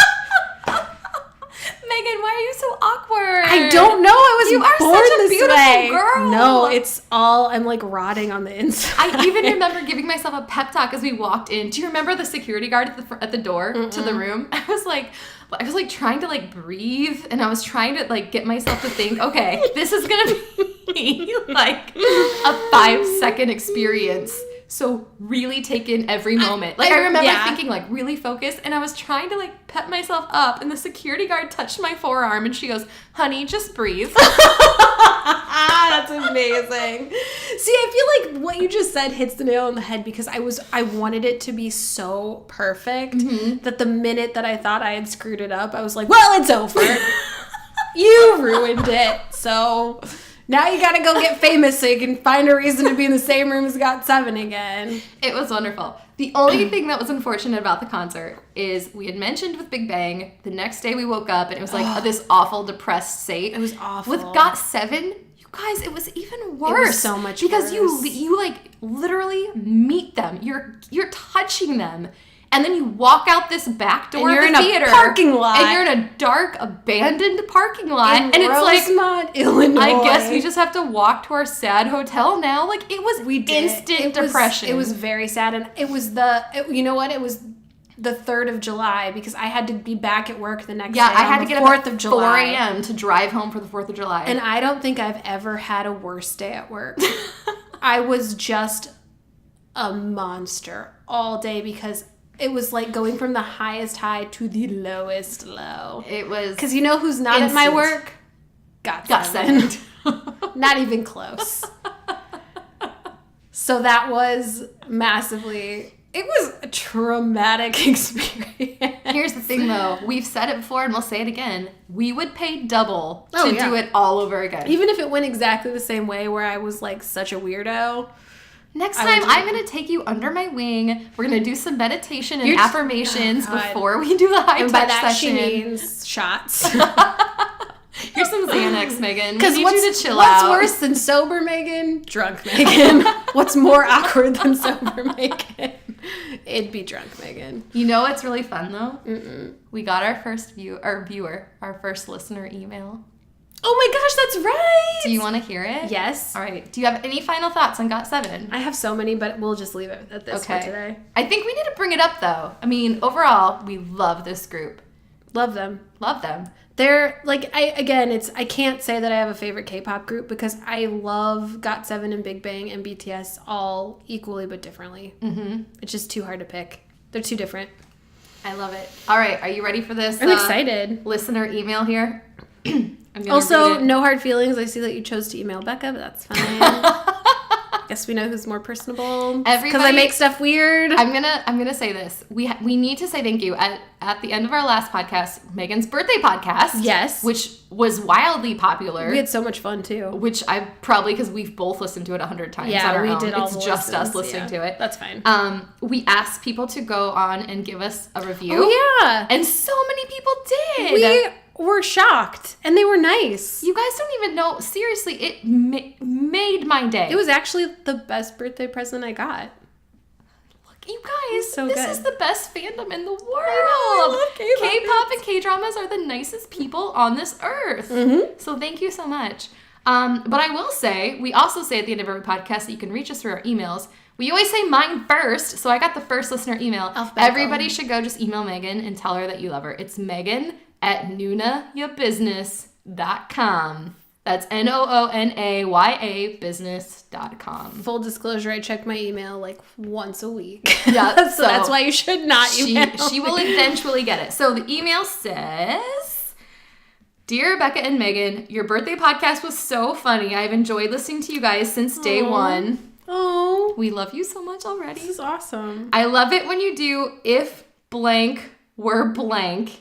Megan, why are you so awkward? I don't know. I was You are born such a this beautiful way. girl. No, it's all, I'm like rotting on the inside. I even remember giving myself a pep talk as we walked in. Do you remember the security guard at the door to the room? I was like trying to like breathe, and I was trying to like get myself to think, okay, this is gonna be like a 5-second experience. So really take in every moment. Like I remember thinking like really focused, and I was trying to like pep myself up, and the security guard touched my forearm and she goes, honey, just breathe. That's amazing. See, I feel like what you just said hits the nail on the head because I wanted it to be so perfect that the minute that I thought I had screwed it up, I was like, well, it's over. You ruined it. So now you gotta go get famous so you can find a reason to be in the same room as GOT7 again. It was wonderful. The only thing that was unfortunate about the concert is we had mentioned with Big Bang, the next day we woke up and it was like this awful depressed state. It was awful. With GOT7, you guys, it was even worse. It was so much because worse. you like literally meet them. You're touching them. And then you walk out this back door of the theater. In a parking lot. And you're in a dark, abandoned parking lot. In and it's Rosemont, Illinois. I guess we just have to walk to our sad hotel now. Like, it was instant depression. It was very sad. And it was you know what? It was the 3rd of July because I had to be back at work the next day. Yeah, I had to get up 4th at of July. 4 a.m. to drive home for the 4th of July. And I don't think I've ever had a worse day at work. I was just a monster all day because it was like going from the highest high to the lowest low. It was because you know who's not at my work? GOT7. Not even close. So that was massively... It was a traumatic experience. Here's the thing, though. We've said it before, and we'll say it again. We would pay double to do it all over again. Even if it went exactly the same way where I was like such a weirdo. Next time, I'm going to take you under my wing. We're going to do some meditation and affirmations before we do the high-touch and by that, session. she means shots. Here's some Xanax, Megan. Because what's worse than sober Megan? Drunk Megan. What's more awkward than sober Megan? It'd be drunk Megan. You know what's really fun, though? We got our first our first listener email. Oh my gosh, that's right! Do you want to hear it? Yes. All right. Do you have any final thoughts on GOT7? I have so many, but we'll just leave it at this for today. I think we need to bring it up, though. I mean, overall, we love this group. Love them. Love them. They're, like, I can't say that I have a favorite K-pop group because I love GOT7 and Big Bang and BTS all equally but differently. It's just too hard to pick. They're too different. I love it. All right. Are you ready for this? I'm excited. Listener email here. Also, no hard feelings. I see that you chose to email Becca, but that's fine. Guess we know who's more personable. Because I make stuff weird. I'm gonna say this. We need to say thank you at the end of our last podcast, Megan's birthday podcast. Yes, which was wildly popular. We had so much fun too. Which I probably because we've both listened to it 100 times. Yeah, on our we own. did all. It's just us listening to it. That's fine. We asked people to go on and give us a review. Oh yeah, and so many people did. We were shocked, and they were nice. You guys don't even know. Seriously, it made my day. It was actually the best birthday present I got. Look, you guys, so this good. is the best fandom in the world. I love K-pop. K-pop and K-dramas are the nicest people on this earth. So thank you so much. But I will say, we also say at the end of every podcast that you can reach us through our emails. We always say mine first, so I got the first listener email. Everybody should go just email Megan and tell her that you love her. It's Megan@noonayourbusiness.com. That's NOONAYA business.com. Full disclosure, I check my email like once a week. Yeah, so that's why you should not email She will eventually get it. So the email says, Dear Becca and Megan, your birthday podcast was so funny. I've enjoyed listening to you guys since day one. Oh, We love you so much already. this is awesome. I love it when you do if blank were blank.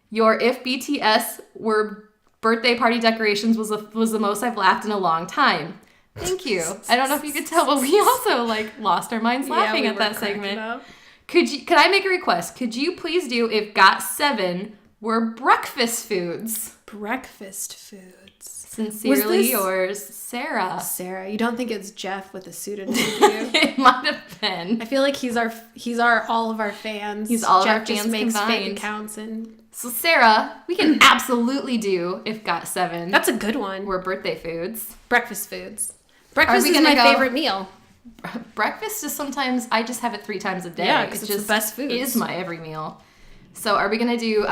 Your if BTS were birthday party decorations was the most I've laughed in a long time. Thank you. I don't know if you could tell, but we also lost our minds laughing at that segment. Up. Could I make a request? Could you please do if GOT7 were breakfast foods? Breakfast foods. Sincerely yours, Sarah. Sarah, you don't think it's Jeff with a pseudonym, do you? It might have been. I feel like he's our all of our fans. He's all of Jeff our fans just makes combined. fake accounts and So Sarah, we can absolutely do if GOT7 that's a good one. were birthday foods. Breakfast foods. Breakfast is gonna my go- favorite meal. Breakfast is sometimes, I just have it 3 times a day. Yeah, 'cause it's the best foods. Is my every meal. So are we going to do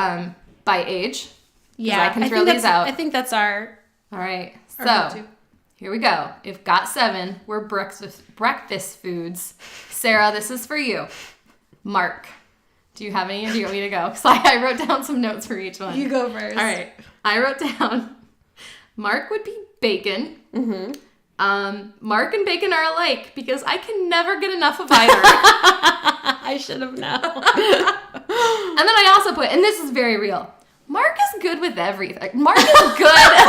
by age? Yeah, I can throw these out. I think that's our All right. our So go-to. here we go. If GOT7 were breakfast foods, Sarah, this is for you. Mark, do you have any? Or do you want me to go? Because I wrote down some notes for each one. You go first. All right. I wrote down Mark would be bacon. Mm-hmm. Mark and bacon are alike because I can never get enough of either. I should have known. And then I also put, and this is very real, Mark is good with everything. Mark is good.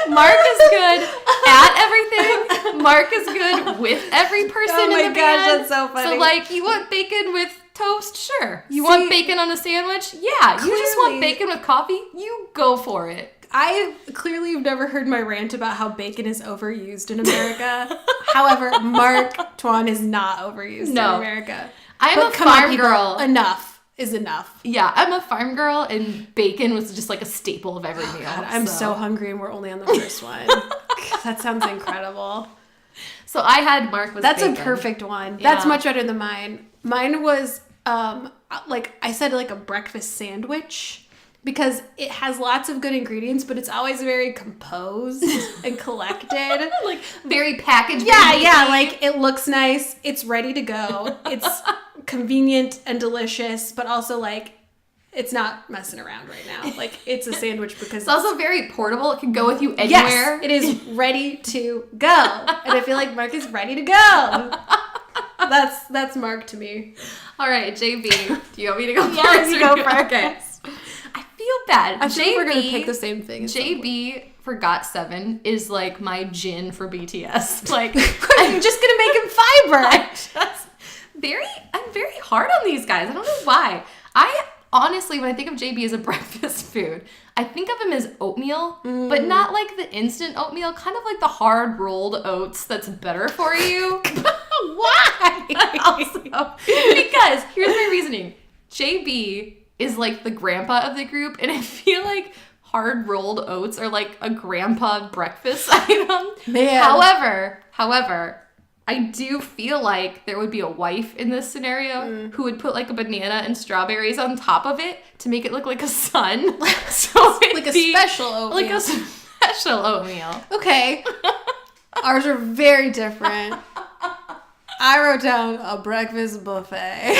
Mark is good at everything. Mark is good with every person Oh my in the gosh, band. that's so funny. So you want bacon with toast? Sure. You want bacon on a sandwich? Yeah. You just want Clearly. bacon with coffee? You go for it. I clearly have never heard my rant about how bacon is overused in America. However, Mark Twain is not overused in America. I'm But a come on, farm people, girl. Enough is enough. Yeah, I'm a farm girl, and bacon was just like a staple of every meal. God, I'm so hungry, and we're only on the first one. That sounds incredible. So I had Mark was That's bacon. a perfect one. Yeah. That's much better than mine. Mine was I said a breakfast sandwich because it has lots of good ingredients, but it's always very composed and collected. Very packaged. Yeah, it looks nice. It's ready to go. It's convenient and delicious, but also it's not messing around right now. It's a sandwich because It's also very portable. It can go with you yes, anywhere. it is ready to go. And I feel like Mark is ready to go. That's Mark to me. All right, JB. Do you want me to go Yeah, first? you go Okay. I feel bad. I think we're going to pick the same thing. JB for GOT7 is like my gin for BTS. I'm just going to make him fiber. I'm very hard on these guys. I don't know why. I honestly, when I think of JB as a breakfast food, I think of him as oatmeal, but not like the instant oatmeal, kind of like the hard rolled oats that's better for you. Why? Also, because here's my reasoning. JB is like the grandpa of the group, and I feel like hard rolled oats are like a grandpa breakfast item. Man. However, I do feel like there would be a wife in this scenario who would put like a banana and strawberries on top of it to make it look like a sun. So Like a special oatmeal. Like a special oatmeal. Okay. Ours are very different. I wrote down a breakfast buffet.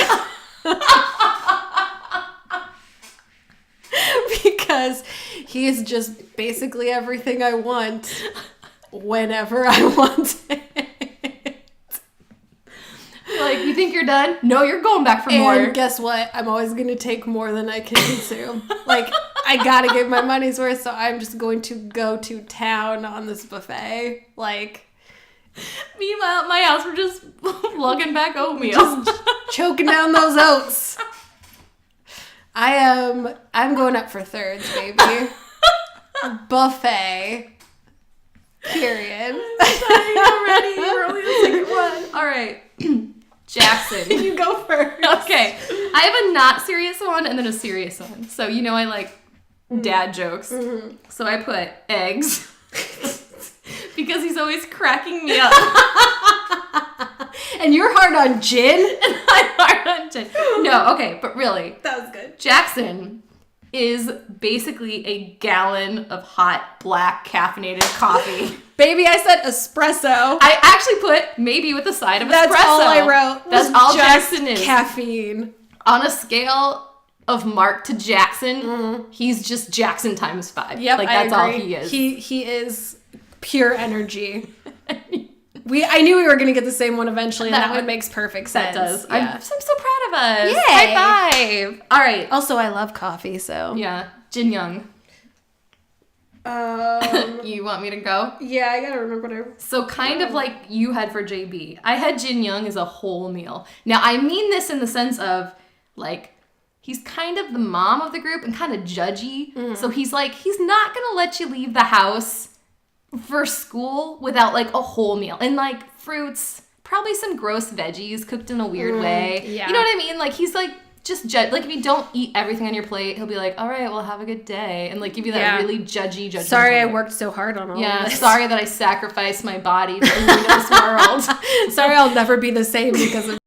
Because he is just basically everything I want whenever I want it. You think you're done? No, you're going back for more. And guess what? I'm always going to take more than I can consume. I got to get my money's worth, so I'm just going to go to town on this buffet. Meanwhile, at my house, we're just lugging back oatmeal. Just choking down those oats. I'm going up for thirds, baby. Buffet. Period. Sorry, already. We're only the second one. All right. Jackson. You go first. Okay. I have a not serious one and then a serious one. So, I like dad jokes. Mm-hmm. So I put eggs. Because he's always cracking me up. And you're hard on gin? And I'm hard on gin. No, okay, but really. That was good. Jackson is basically a gallon of hot, black, caffeinated coffee. Baby, I said espresso. I actually put maybe with a side of espresso. That's all I wrote. That's all Jackson is. Caffeine. On a scale of Mark to Jackson, he's just Jackson times 5. Yep, like that's I agree. all he is. He is pure energy. I knew we were going to get the same one eventually, and that one makes perfect sense. That does. Yeah. I'm so proud of us. Yay. High five. All right. Also, I love coffee, so. Yeah. Jinyoung. You want me to go? Yeah, I gotta remember what I... So kind of like you had for JB. I had Jinyoung as a whole meal. Now, I mean this in the sense of, like, he's kind of the mom of the group and kind of judgy. So he's like, he's not going to let you leave the house for school without, like, a whole meal. And, like, fruits, probably some gross veggies cooked in a weird way. Yeah. You know what I mean? Like, he's, like, just like, if you don't eat everything on your plate, he'll be like, all right, well, have a good day. And, like, give you that really judgy. Sorry I worked so hard on all of this. Sorry that I sacrificed my body to Noona's world. Sorry I'll never be the same because of